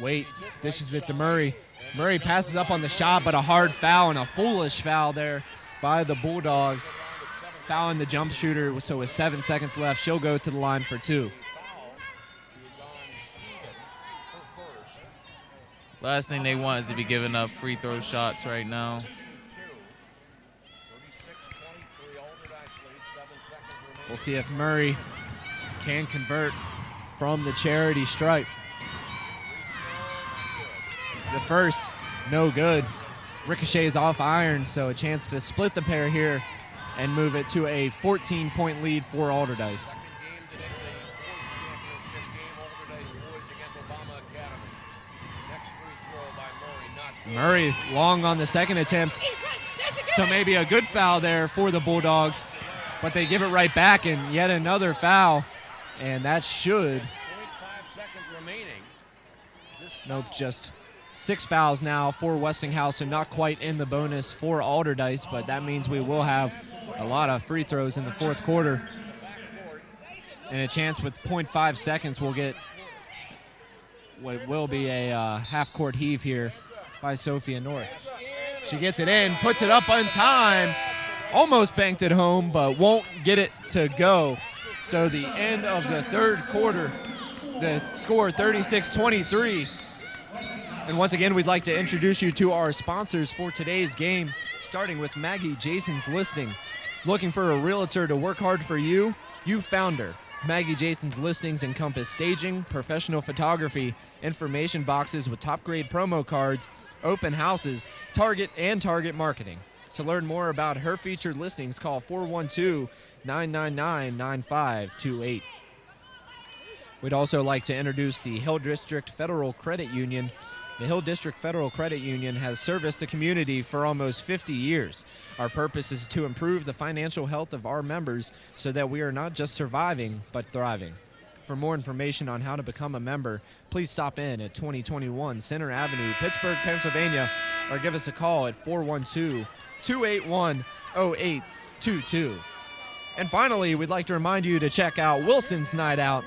Waite dishes it to Murray. Murray passes up on the shot, but a hard foul and a foolish foul there by the Bulldogs. Fouling the jump shooter, so with 7 seconds left, she'll go to the line for 2. Last thing they want is to be giving up free throw shots right now. We'll see if Murray can convert from the charity stripe. The first, no good. Ricochets off iron, so a chance to split the pair here and move it to a 14-point lead for Allderdice. Murray long on the second attempt, so maybe a good foul there for the Bulldogs, but they give it right back, and yet another foul, and that should. Nope, just 6 fouls now for Westinghouse, and not quite in the bonus for Allderdice, but that means we will have a lot of free throws in the fourth quarter. And a chance with 0.5 seconds, we'll get what will be a half-court heave here by Sophia North. She gets it in, puts it up on time, almost banked it home, but won't get it to go. So the end of the third quarter, the score 36-23. And once again, we'd like to introduce you to our sponsors for today's game, starting with Maggie Jason's Listing. Looking for a realtor to work hard for you? You found her. Maggie Jason's listings encompass staging, professional photography, information boxes with top-grade promo cards, open houses, target marketing. To learn more about her featured listings, call 412-999-9528. We'd also like to introduce the Hill District Federal Credit Union. The Hill District Federal Credit Union has serviced the community for almost 50 years. Our purpose is to improve the financial health of our members so that we are not just surviving, but thriving. For more information on how to become a member, please stop in at 2021 Center Avenue, Pittsburgh, Pennsylvania, or give us a call at 412-281-0822. And finally, we'd like to remind you to check out Wilson's Night Out.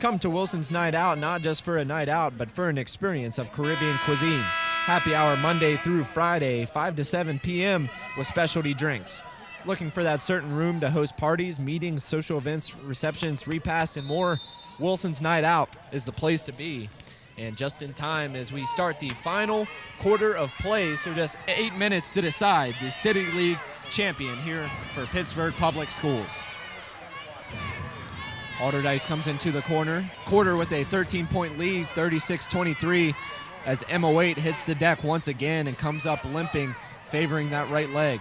Come to Wilson's Night Out not just for a night out, but for an experience of Caribbean cuisine. Happy hour Monday through Friday, 5 to 7 p.m. with specialty drinks. Looking for that certain room to host parties, meetings, social events, receptions, repasts, and more? Wilson's Night Out is the place to be. And just in time as we start the final quarter of play, so just 8 minutes to decide the City League champion here for Pittsburgh Public Schools. Allderdice comes into the quarter with a 13-point lead, 36-23, as Emma Waite hits the deck once again and comes up limping, favoring that right leg.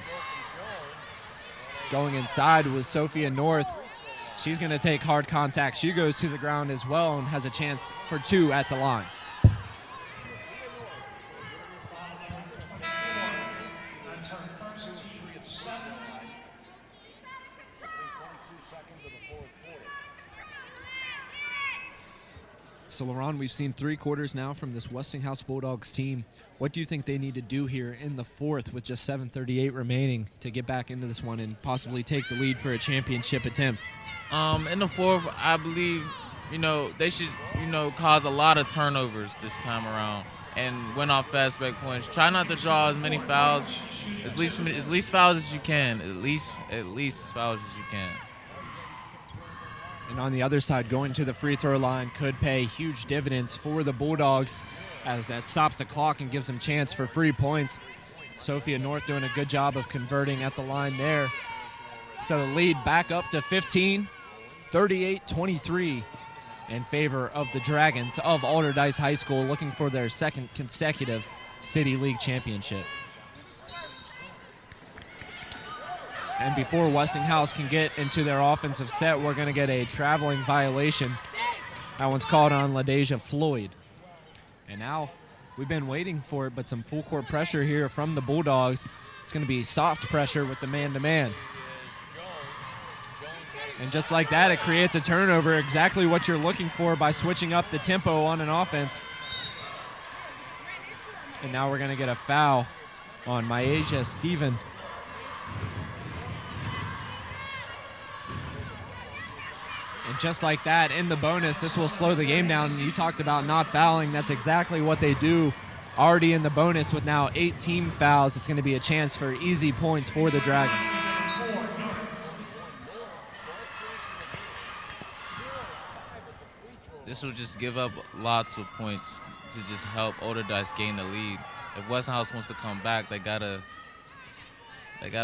Going inside was Sophia North. She's going to take hard contact. She goes to the ground as well and has a chance for 2 at the line. So, Laurent, we've seen 3 quarters now from this Westinghouse Bulldogs team. What do you think they need to do here in the fourth with just 7:38 remaining to get back into this one and possibly take the lead for a championship attempt? In the fourth, I believe, they should, cause a lot of turnovers this time around and win off fast break points. Try not to draw as many fouls, as least fouls as you can, at least fouls as you can. And on the other side, going to the free throw line could pay huge dividends for the Bulldogs as that stops the clock and gives them chance for free points. Sophia North doing a good job of converting at the line there. So the lead back up to 15, 38-23 in favor of the Dragons of Allderdice High School, looking for their second consecutive City League championship. And before Westinghouse can get into their offensive set, we're going to get a traveling violation. That one's called on LaDeja Floyd. And now we've been waiting for it, but some full court pressure here from the Bulldogs. It's going to be soft pressure with the man-to-man. And just like that, it creates a turnover, exactly what you're looking for by switching up the tempo on an offense. And now we're going to get a foul on Myasia Stephen. And just like that, in the bonus, this will slow the game down. You talked about not fouling. That's exactly what they do already in the bonus with now 18 fouls. It's going to be a chance for easy points for the Dragons. This will just give up lots of points to just help Allderdice gain the lead. If Westinghouse wants to come back, they gotta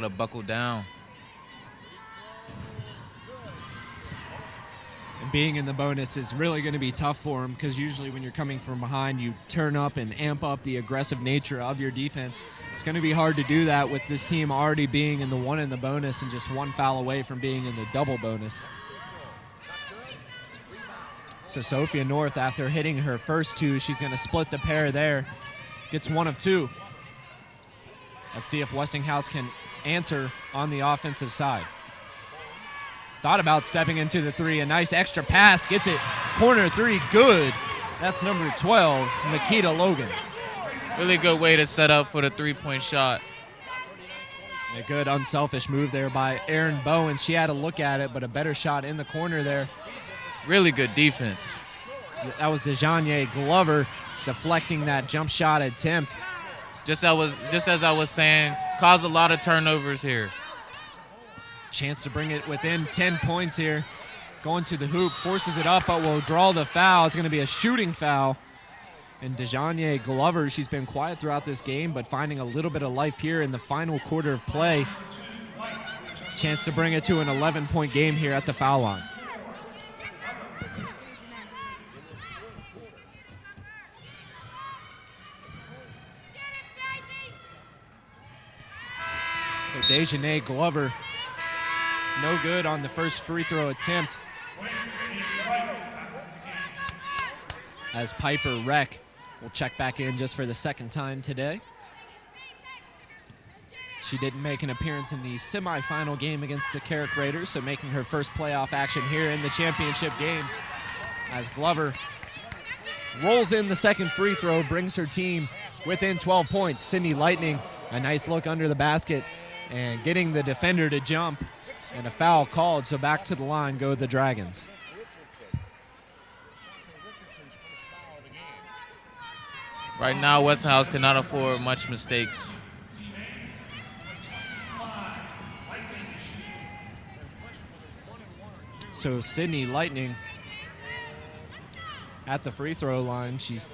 buckle down. And being in the bonus is really going to be tough for them because usually when you're coming from behind, you turn up and amp up the aggressive nature of your defense. It's going to be hard to do that with this team already being in the one in the bonus and just one foul away from being in the double bonus. So Sophia North, after hitting her first two, she's going to split the pair there. Gets one of two. Let's see if Westinghouse can answer on the offensive side. Thought about stepping into the three. A nice extra pass. Gets it. Corner three. Good. That's number 12, Makita Logan. Really good way to set up for the three-point shot. A good unselfish move there by Erin Bowen. She had to look at it, but a better shot in the corner there. Really good defense. That was DeJohnie Glover deflecting that jump shot attempt. Just as I was saying, caused a lot of turnovers here. Chance to bring it within 10 points here. Going to the hoop, forces it up, but will draw the foul. It's going to be a shooting foul. And DeJohnie Glover, she's been quiet throughout this game, but finding a little bit of life here in the final quarter of play. Chance to bring it to an 11-point game here at the foul line. So DeJohnie Glover, no good on the first free throw attempt. As Piper Reck will check back in just for the second time today. She didn't make an appearance in the semifinal game against the Carrick Raiders, so making her first playoff action here in the championship game. As Glover rolls in the second free throw, brings her team within 12 points. Sydney Lightning, a nice look under the basket and getting the defender to jump, and a foul called, so back to the line go the Dragons. Right now, Westinghouse cannot afford much mistakes. So Sydney Lightning at the free throw line. She's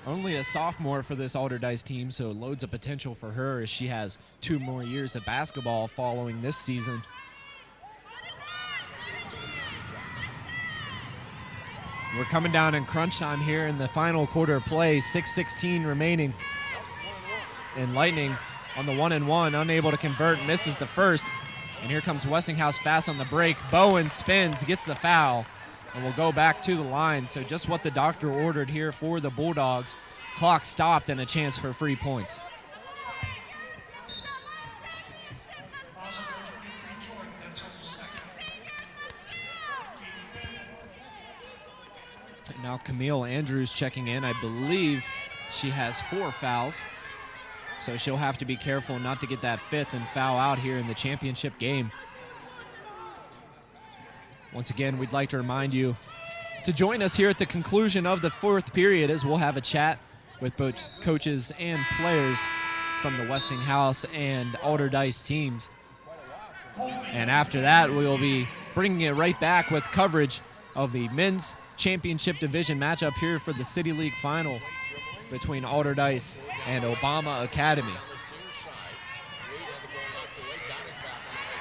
only a sophomore for this Allderdice team, so loads of potential for her as she has 2 more years of basketball following this season. We're coming down in crunch time here in the final quarter of play. 6:16 remaining. And Lightning on the 1-and-1, unable to convert, misses the first. And here comes Westinghouse fast on the break. Bowen spins, gets the foul, and will go back to the line. So just what the doctor ordered here for the Bulldogs. Clock stopped and a chance for free points. Now Camille Andrews checking in. I believe she has 4 fouls. So she'll have to be careful not to get that 5th and foul out here in the championship game. Once again, we'd like to remind you to join us here at the conclusion of the 4th period as we'll have a chat with both coaches and players from the Westinghouse and Allderdice teams. And after that, we'll be bringing it right back with coverage of the men's championship division matchup here for the City League final between Allderdice and Obama Academy.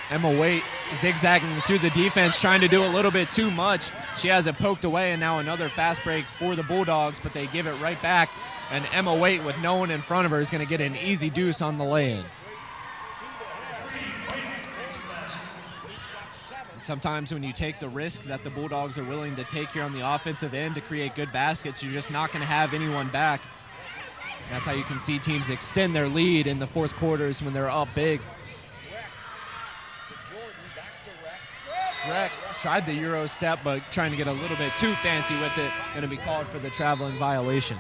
Emma Waite zigzagging through the defense, trying to do a little bit too much. She has it poked away, and now another fast break for the Bulldogs, but they give it right back. And Emma Waite, with no one in front of her, is going to get an easy deuce on the lay-in. Sometimes when you take the risk that the Bulldogs are willing to take here on the offensive end to create good baskets, you're just not going to have anyone back. That's how you can see teams extend their lead in the 4th quarters when they're up big. Reck tried the Euro step, but trying to get a little bit too fancy with it. Going to be called for the traveling violation.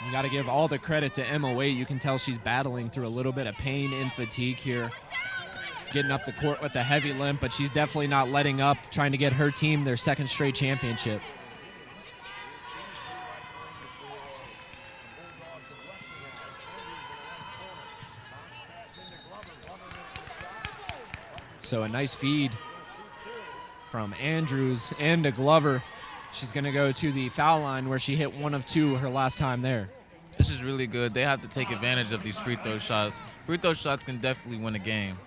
You got to give all the credit to Emma Waite. You can tell she's battling through a little bit of pain and fatigue here. Getting up the court with a heavy limp, but she's definitely not letting up, trying to get her team their 2nd straight championship. So a nice feed from Andrews and to Glover. She's going to go to the foul line where she hit 1 of 2 her last time there. This is really good. They have to take advantage of these free throw shots. Free throw shots can definitely win a game.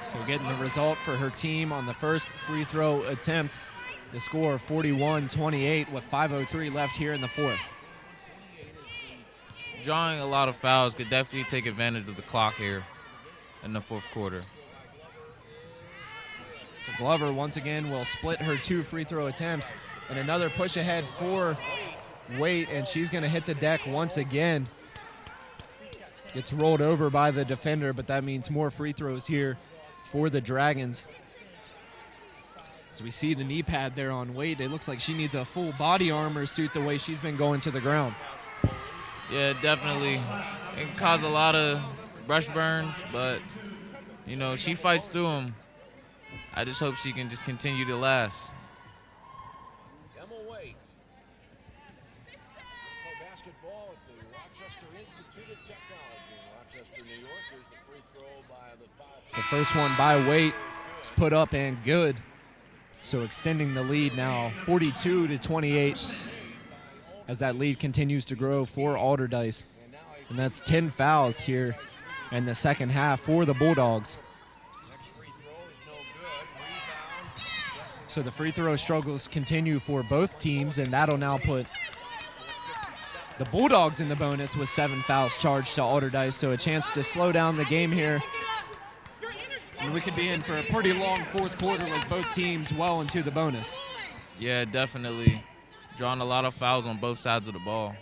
So getting the result for her team on the first free throw attempt. The score 41-28 with 5:03 left here in the fourth. Drawing a lot of fouls could definitely take advantage of the clock here in the fourth quarter. So Glover once again will split her 2 free throw attempts, and another push ahead for Waite, and she's going to hit the deck once again. Gets rolled over by the defender, but that means more free throws here for the Dragons. So we see the knee pad there on Waite. It looks like she needs a full body armor suit the way she's been going to the ground. Yeah, definitely. It can cause a lot of brush burns, but, you know, she fights through them. I just hope she can just continue to last. Basketball at the Rochester Institute of Technology in Rochester, New York. Here's the free throw by the The first one by Waite is put up and good. So extending the lead now 42-28 as that lead continues to grow for Allderdice. And that's 10 fouls here in the second half for the Bulldogs. So the free throw struggles continue for both teams, and that'll now put the Bulldogs in the bonus with 7 fouls charged to Allderdice. So a chance to slow down the game here. And we could be in for a pretty long fourth quarter with both teams well into the bonus. Yeah, definitely. Drawing a lot of fouls on both sides of the ball.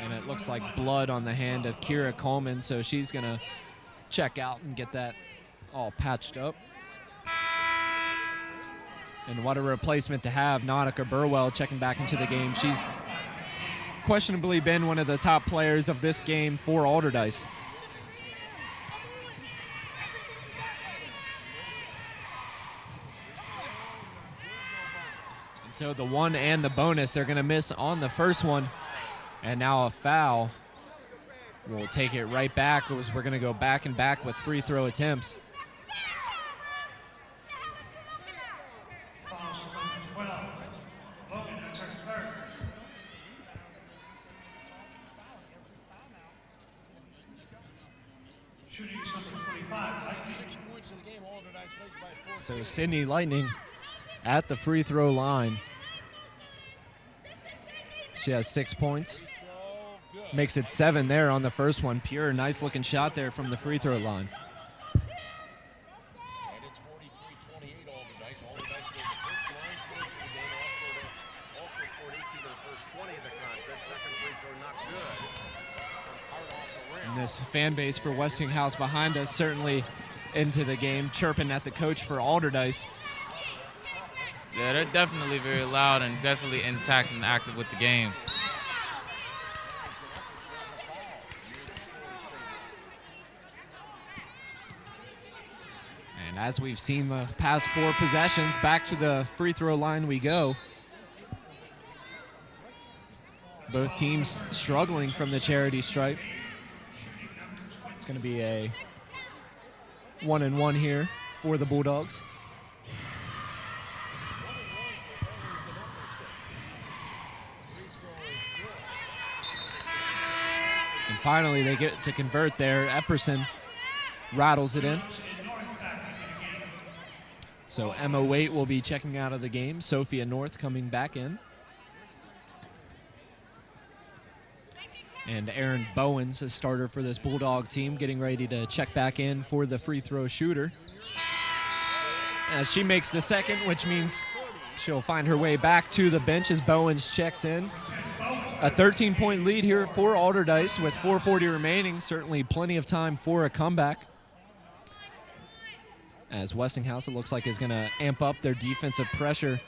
And it looks like blood on the hand of Kira Coleman, so she's going to check out and get that all patched up. And what a replacement to have. Nautica Burwell checking back into the game. She's questionably been one of the top players of this game for Allderdice. So the one and the bonus, they're going to miss on the first one. And now a foul. We'll take it right back as we're going to go back and back with free throw attempts. So Sydney Lightning at the free throw line. She has 6 points. Makes it 7 there on the first one. Pure, nice looking shot there from the free throw line. And this fan base for Westinghouse behind us certainly into the game, chirping at the coach for Allderdice. Yeah, they're definitely very loud and definitely intact and active with the game. And as we've seen the past 4 possessions, back to the free throw line we go. Both teams struggling from the charity stripe. It's going to be a 1-and-1 here for the Bulldogs. And finally, they get to convert there. Epperson rattles it in. So Emma Waite will be checking out of the game. Sophia North coming back in. And Erin Bowens, a starter for this Bulldog team, getting ready to check back in for the free throw shooter. As she makes the second, which means she'll find her way back to the bench as Bowens checks in. A 13-point lead here for Allderdice with 4:40 remaining. Certainly plenty of time for a comeback. As Westinghouse, it looks like, is going to amp up their defensive pressure,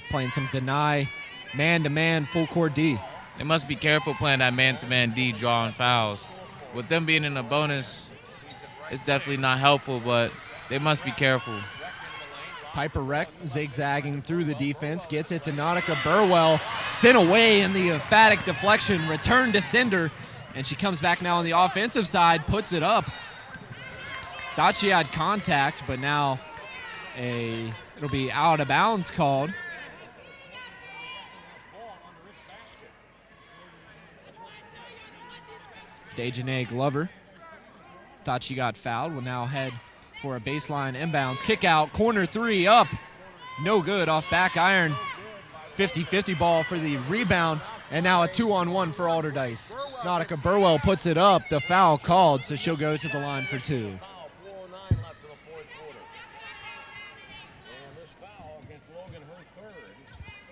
playing some deny, man-to-man, full-court D. They must be careful playing that man-to-man D, drawing fouls. With them being in a bonus, it's definitely not helpful, but they must be careful. Piper Reck zigzagging through the defense, gets it to Nautica Burwell, sent away in the emphatic deflection, return to Cinder, and she comes back now on the offensive side, puts it up. Thought she had contact, but now it'll be out of bounds called. Dejanay Glover thought she got fouled. Will now head for a baseline inbounds. Kick out, corner three up. No good off back iron. 50-50 ball for the rebound. And now a 2-on-1 for Allderdice. Nautica Burwell puts it up. The foul called, so she'll go to the line for two.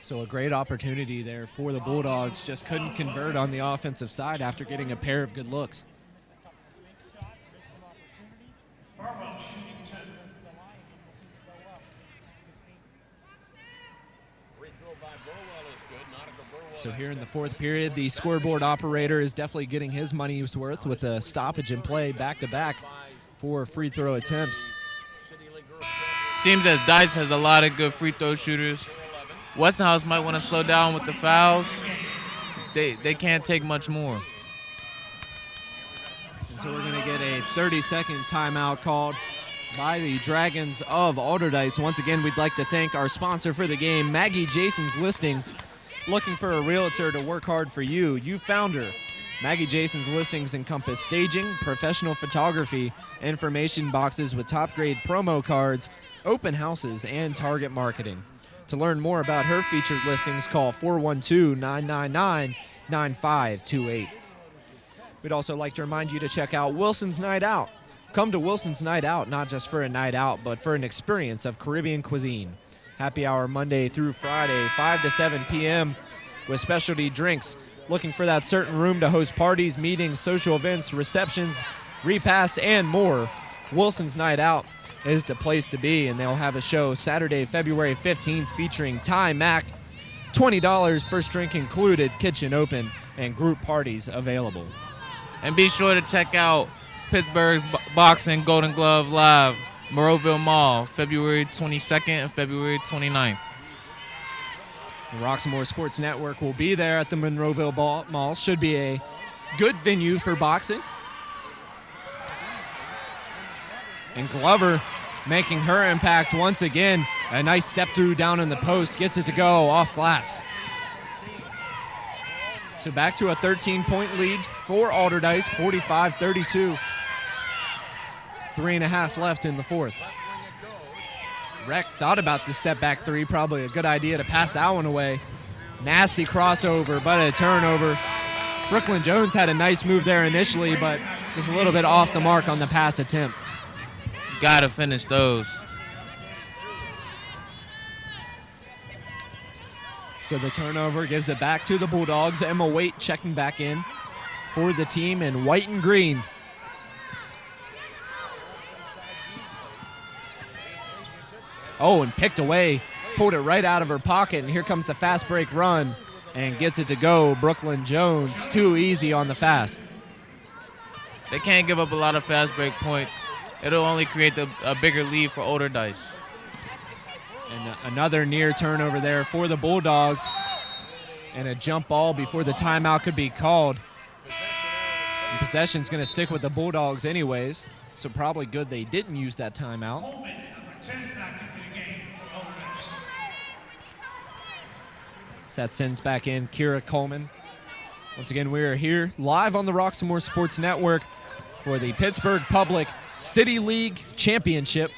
So a great opportunity there for the Bulldogs. Just couldn't convert on the offensive side after getting a pair of good looks. So here in the fourth period, the scoreboard operator is definitely getting his money's worth with a stoppage in play back-to-back for free throw attempts. Seems as Dice has a lot of good free throw shooters. Westinghouse might want to slow down with the fouls. They can't take much more. And so we're going to get a 30-second timeout called by the Dragons of Allderdice. Once again, we'd like to thank our sponsor for the game, Maggie Jason's Listings. Looking for a realtor to work hard for you? You found her. Maggie Jason's Listings encompass staging, professional photography, information boxes with top-grade promo cards, open houses, and target marketing. To learn more about her featured listings, call 412-999-9528. We'd also like to remind you to check out Wilson's Night Out. Come to Wilson's Night Out, not just for a night out, but for an experience of Caribbean cuisine. Happy hour Monday through Friday, 5 to 7 p.m. with specialty drinks. Looking for that certain room to host parties, meetings, social events, receptions, repasts, and more. Wilson's Night Out is the place to be, and they'll have a show Saturday, February 15th featuring Ty Mack. $20, first drink included, kitchen open, and group parties available. And be sure to check out Pittsburgh's Boxing Golden Glove Live, Monroeville Mall, February 22nd and February 29th. The Roxamore Sports Network will be there at the Monroeville Mall. Should be a good venue for boxing. And Glover making her impact once again. A nice step through down in the post. Gets it to go off glass. So back to a 13-point lead for Allderdice, 45-32. 3.5 left in the fourth. Reck thought about the step-back three. Probably a good idea to pass that one away. Nasty crossover, but a turnover. Brooklyn Jones had a nice move there initially, but just a little bit off the mark on the pass attempt. Gotta finish those. So the turnover gives it back to the Bulldogs. Emma Waite checking back in for the team in white and green. Oh, and picked away, pulled it right out of her pocket, and here comes the fast break run and gets it to go. Brooklyn Jones, too easy on the fast. They can't give up a lot of fast break points. It'll only create a bigger lead for Allderdice. And another near turnover there for the Bulldogs. And a jump ball before the timeout could be called. And possession's going to stick with the Bulldogs anyways, so probably good they didn't use that timeout. That sends back in Kira Coleman. Once again, we are here live on the Roxamore Sports Network for the Pittsburgh Public City League Championship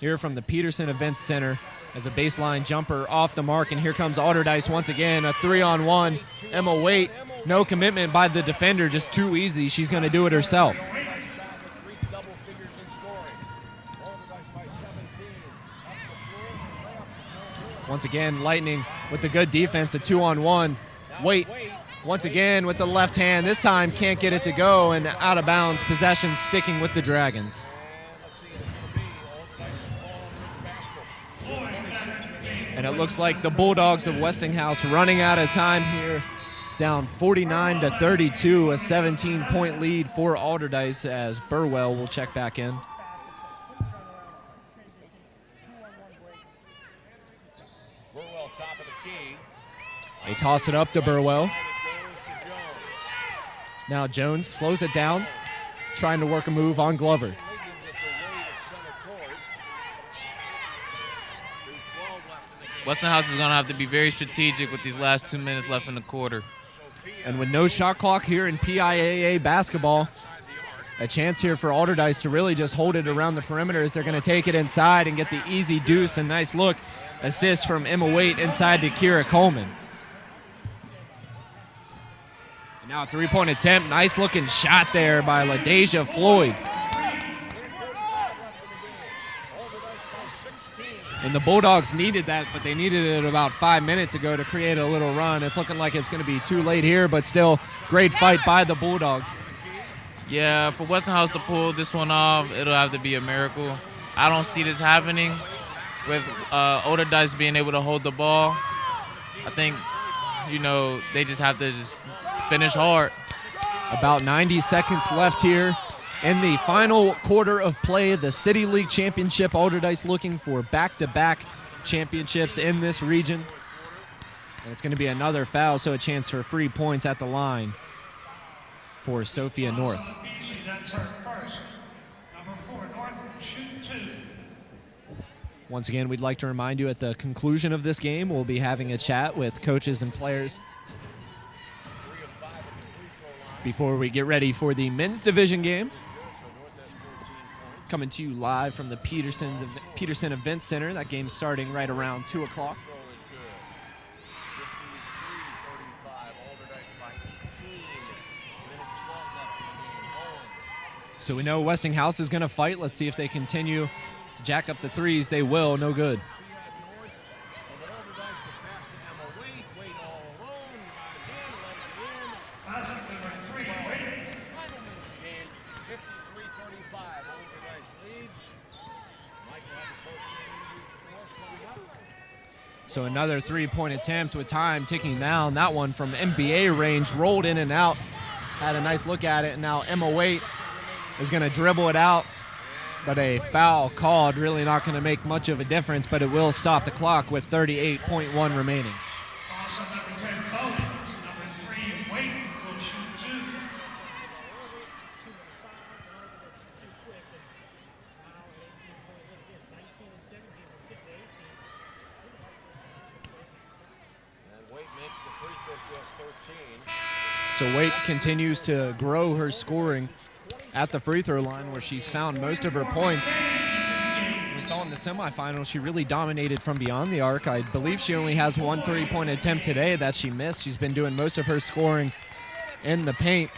here from the Peterson Event Center as a baseline jumper off the mark. And here comes Allderdice once again, a 3-on-1. Emma Waite, no commitment by the defender, just too easy. She's going to do it herself. Once again, Lightning with the good defense, a 2-on-1. Waite once again with the left hand. This time can't get it to go, and out of bounds. Possession sticking with the Dragons. And it looks like the Bulldogs of Westinghouse running out of time here. Down 49-32, a 17-point lead for Allderdice as Burwell will check back in. They toss it up to Burwell. Now Jones slows it down, trying to work a move on Glover. Westinghouse is going to have to be very strategic with these last 2 minutes left in the quarter. And with no shot clock here in PIAA basketball, a chance here for Allderdice to really just hold it around the perimeter as they're going to take it inside and get the easy deuce. And nice look. Assist from Emma Waite inside to Kira Coleman. And now a three-point attempt. Nice looking shot there by LaDeja Floyd. And the Bulldogs needed that, but they needed it about 5 minutes ago to create a little run. It's looking like it's going to be too late here, but still great fight by the Bulldogs. Yeah, for Westinghouse to pull this one off, it'll have to be a miracle. I don't see this happening with Allderdice being able to hold the ball. I think, they just have to just finish hard. About 90 seconds left here in the final quarter of play. The City League Championship, Allderdice looking for back-to-back championships in this region. And it's going to be another foul, so a chance for free points at the line for Sophia North. Once again, we'd like to remind you at the conclusion of this game, we'll be having a chat with coaches and players before we get ready for the men's division game. Coming to you live from the Peterson Event Center. That game's starting right around 2 o'clock. So we know Westinghouse is going to fight. Let's see if they continue to jack up the threes. They will. No good. So another three-point attempt with time ticking down. That one from NBA range, rolled in and out. Had a nice look at it, and now Emma Waite is going to dribble it out. But a foul called, really not going to make much of a difference, but it will stop the clock with 38.1 remaining. So Waite continues to grow her scoring at the free throw line, where she's found most of her points. We saw in the semifinals she really dominated from beyond the arc. I believe she only has one three-point attempt today that she missed. She's been doing most of her scoring in the paint.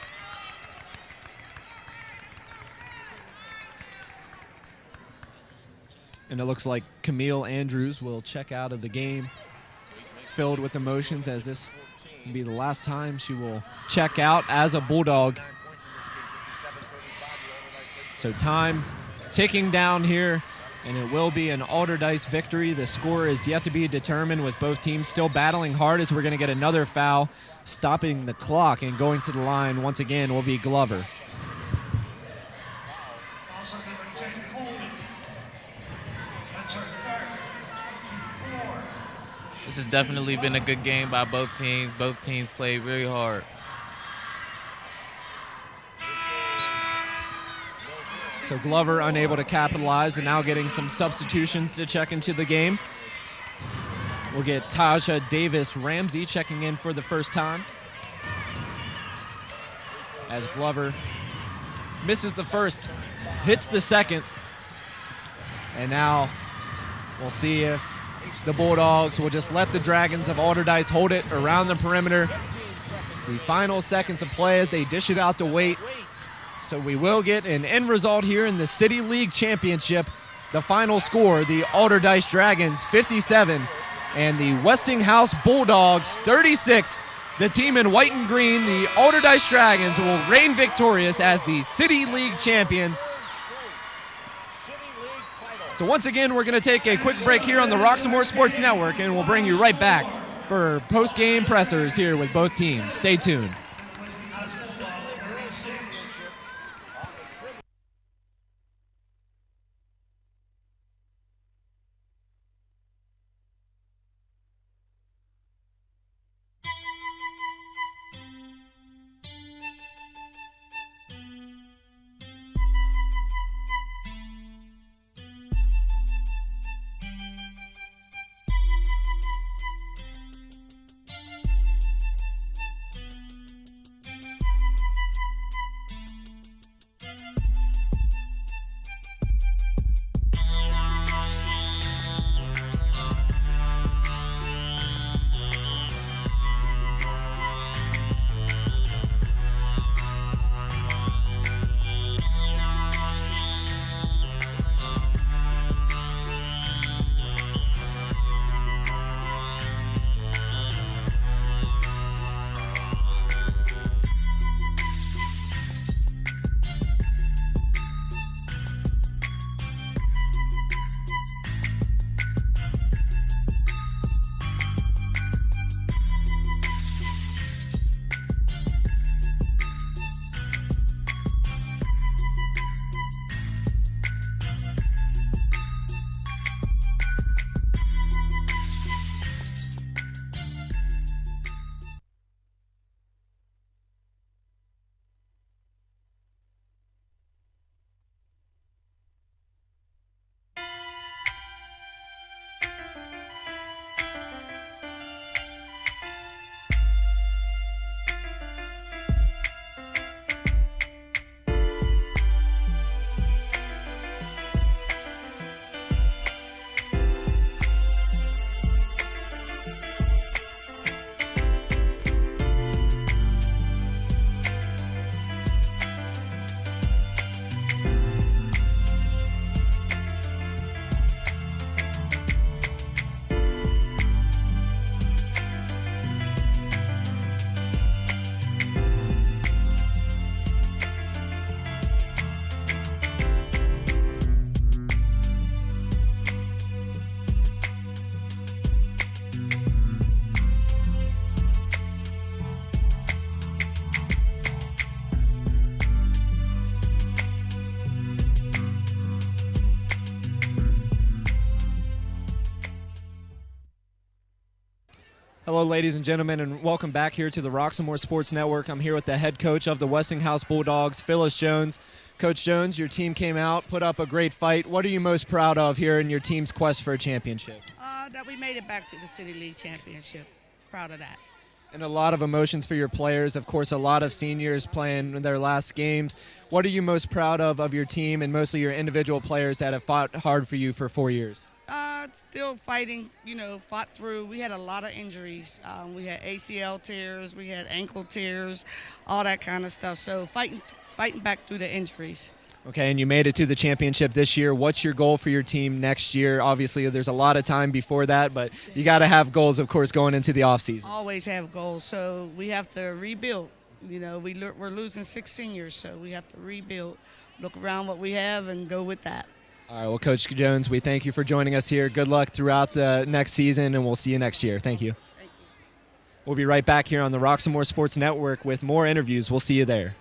And it looks like Camille Andrews will check out of the game, filled with emotions, as this will be the last time she will check out as a Bulldog. So time ticking down here, and it will be an Allderdice victory. The score is yet to be determined, with both teams still battling hard, as we're going to get another foul, stopping the clock, and going to the line once again will be Glover. This has definitely been a good game by both teams. Both teams played very hard. So Glover unable to capitalize, and now getting some substitutions to check into the game. We'll get Taja Davis-Ramsey checking in for the first time, as Glover misses the first, hits the second, and now we'll see if the Bulldogs will just let the Dragons of Allderdice hold it around the perimeter. The final seconds of play as they dish it out to Waite. So we will get an end result here in the City League Championship. The final score, the Allderdice Dragons 57 and the Westinghouse Bulldogs 36. The team in white and green, the Allderdice Dragons, will reign victorious as the City League champions. So once again, we're going to take a quick break here on the Roxamore Sports Network, and we'll bring you right back for post-game pressers here with both teams. Stay tuned. Hello, ladies and gentlemen, and welcome back here to the Roxamore Sports Network. I'm here with the head coach of the Westinghouse Bulldogs, Phyllis Jones. Coach Jones, your team came out, put up a great fight. What are you most proud of here in your team's quest for a championship? That we made it back to the City League Championship. Proud of that. And a lot of emotions for your players. Of course, a lot of seniors playing their last games. What are you most proud of your team and mostly your individual players that have fought hard for you for 4 years? Still fighting, fought through. We had a lot of injuries. We had ACL tears, we had ankle tears, all that kind of stuff. So fighting back through the injuries. Okay, and you made it to the championship this year. What's your goal for your team next year? Obviously, there's a lot of time before that, but you got to have goals, of course, going into the offseason. Always have goals, so we have to rebuild. We're losing 6 seniors, so we have to rebuild, look around what we have, and go with that. All right, well, Coach Jones, we thank you for joining us here. Good luck throughout the next season, and we'll see you next year. Thank you. Thank you. We'll be right back here on the Roxamore Sports Network with more interviews. We'll see you there.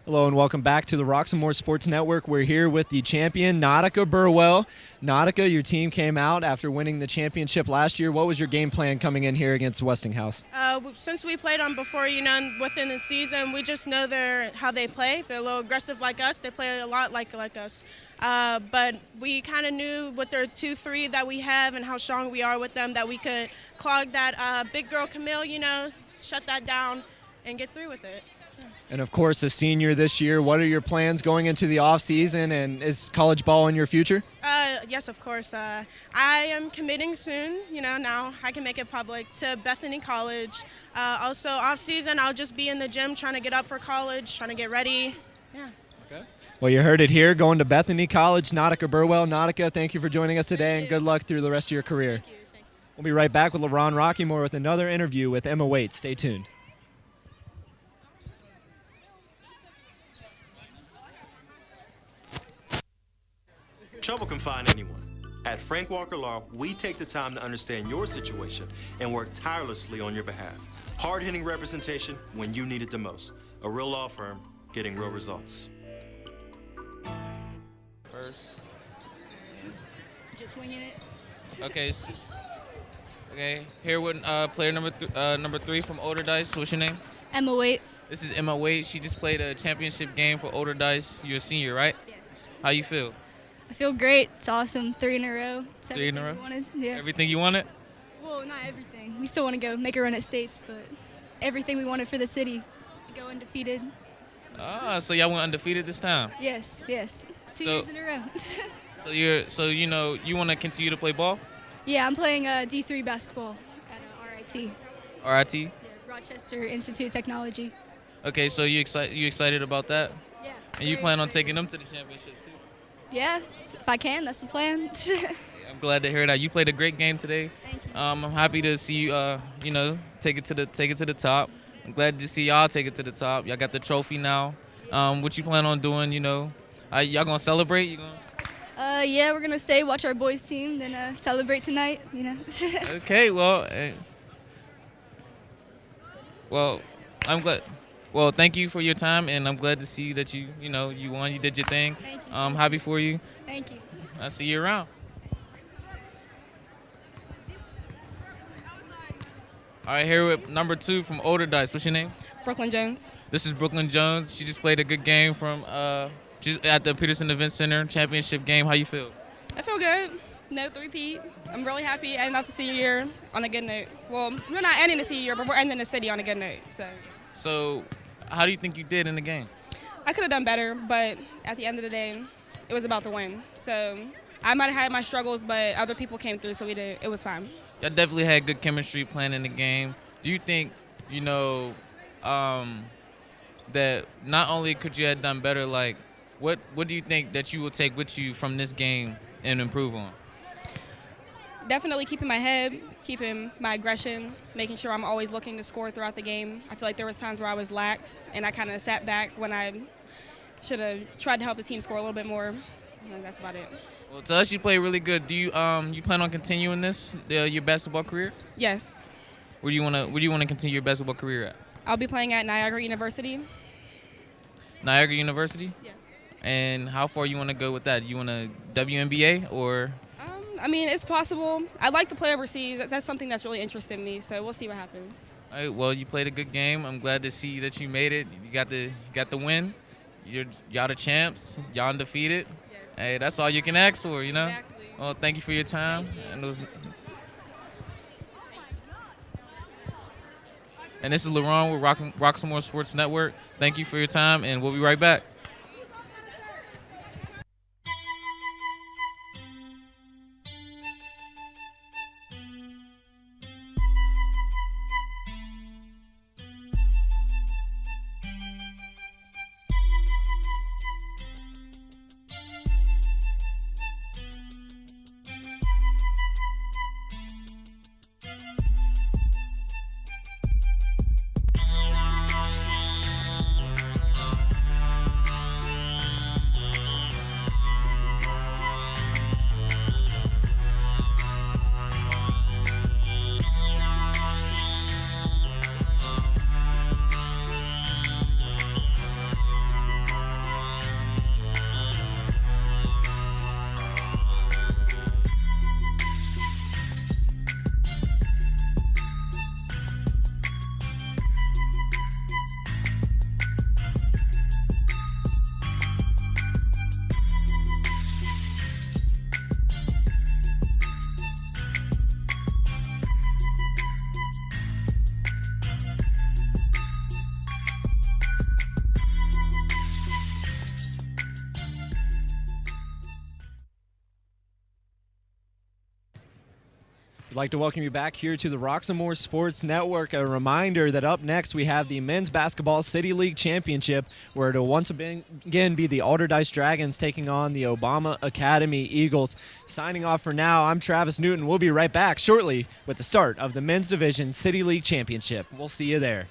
Hello and welcome back to the Roxamore Sports Network. We're here with the champion, Nautica Burwell. Nautica, your team came out after winning the championship last year. What was your game plan coming in here against Westinghouse? Since we played them before, within the season, we just know how they play. They're a little aggressive like us. They play a lot like us. But we kind of knew with their 2-3 that we have and how strong we are with them that we could clog that big girl Camille, shut that down and get through with it. And, of course, a senior this year. What are your plans going into the offseason, and is college ball in your future? Yes, of course. I am committing soon, now I can make it public, to Bethany College. Also, off-season, I'll just be in the gym trying to get up for college, trying to get ready. Yeah. Okay. Well, you heard it here, going to Bethany College, Nautica Burwell. Nautica, thank you for joining us today, and good luck through the rest of your career. Thank you. We'll be right back with LaRon Rockymore with another interview with Emma Waite. Stay tuned. Trouble can find anyone. At Frank Walker Law, we take the time to understand your situation and work tirelessly on your behalf. Hard-hitting representation when you need it the most. A real law firm getting real results. First. Just winging it. Okay. Okay. Here with player number 3 from Allderdice. What's your name? Emma Waite. This is Emma Waite. She just played a championship game for Allderdice. You're a senior, right? Yes. How you feel? I feel great. It's awesome. 3 in a row. It's 3 in a row? everything we wanted. Yeah. Everything you wanted? Well, not everything. We still want to go make a run at states, but everything we wanted for the city. Go undefeated. Ah, so y'all went undefeated this time? Yes. 2 years in a row. So you want to continue to play ball? Yeah, I'm playing D3 basketball at RIT. RIT? Yeah, Rochester Institute of Technology. Okay, so you excited about that? Yeah. And you plan on taking them to the championships too? Yeah, if I can, that's the plan. I'm glad to hear that. You played a great game today. Thank you. I'm happy to see you, take it to the top. I'm glad to see y'all take it to the top. Y'all got the trophy now. What you plan on doing? Y'all gonna celebrate? Yeah, we're gonna stay, watch our boys team, then celebrate tonight. Okay. Well, I'm glad. Well, thank you for your time, and I'm glad to see that you won. You did your thing. Thank you. I'm happy for you. Thank you. I'll see you around. All right, here with number 2 from Allderdice. What's your name? Brooklyn Jones. This is Brooklyn Jones. She just played a good game from just at the Peterson Event Center championship game. How you feel? I feel good. No three-peat. I'm really happy ending out the senior year on a good note. Well, we're not ending the senior year, but we're ending the city on a good note. So, how do you think you did in the game? I could have done better, but at the end of the day, it was about the win. So I might have had my struggles, but other people came through, so it was fine. Y'all definitely had good chemistry playing in the game. Do you think, that not only could you have done better, like, what do you think that you will take with you from this game and improve on? Definitely keeping my head, keeping my aggression, making sure I'm always looking to score throughout the game. I feel like there was times where I was lax, and I kind of sat back when I should have tried to help the team score a little bit more. And that's about it. Well, to us, you play really good. Do you plan on continuing this your basketball career? Yes. Where do you want to continue your basketball career at? I'll be playing at Niagara University. Niagara University? Yes. And how far you want to go with that? You want to WNBA or? I mean, it's possible. I'd like to play overseas. That's something that's really interesting me, so we'll see what happens. All right, well, you played a good game. I'm glad to see that you made it. You got the win. Y'all the champs. Y'all undefeated. Yes. Hey, that's all you can ask for, Exactly. Well, thank you for your time. And this is LaRon with Roxamore Sports Network. Thank you for your time, and we'll be right back. We'd like to welcome you back here to the Roxamore Sports Network. A reminder that up next we have the Men's Basketball City League Championship, where it'll once again be the Allderdice Dragons taking on the Obama Academy Eagles. Signing off for now, I'm Travis Newton. We'll be right back shortly with the start of the Men's Division City League Championship. We'll see you there.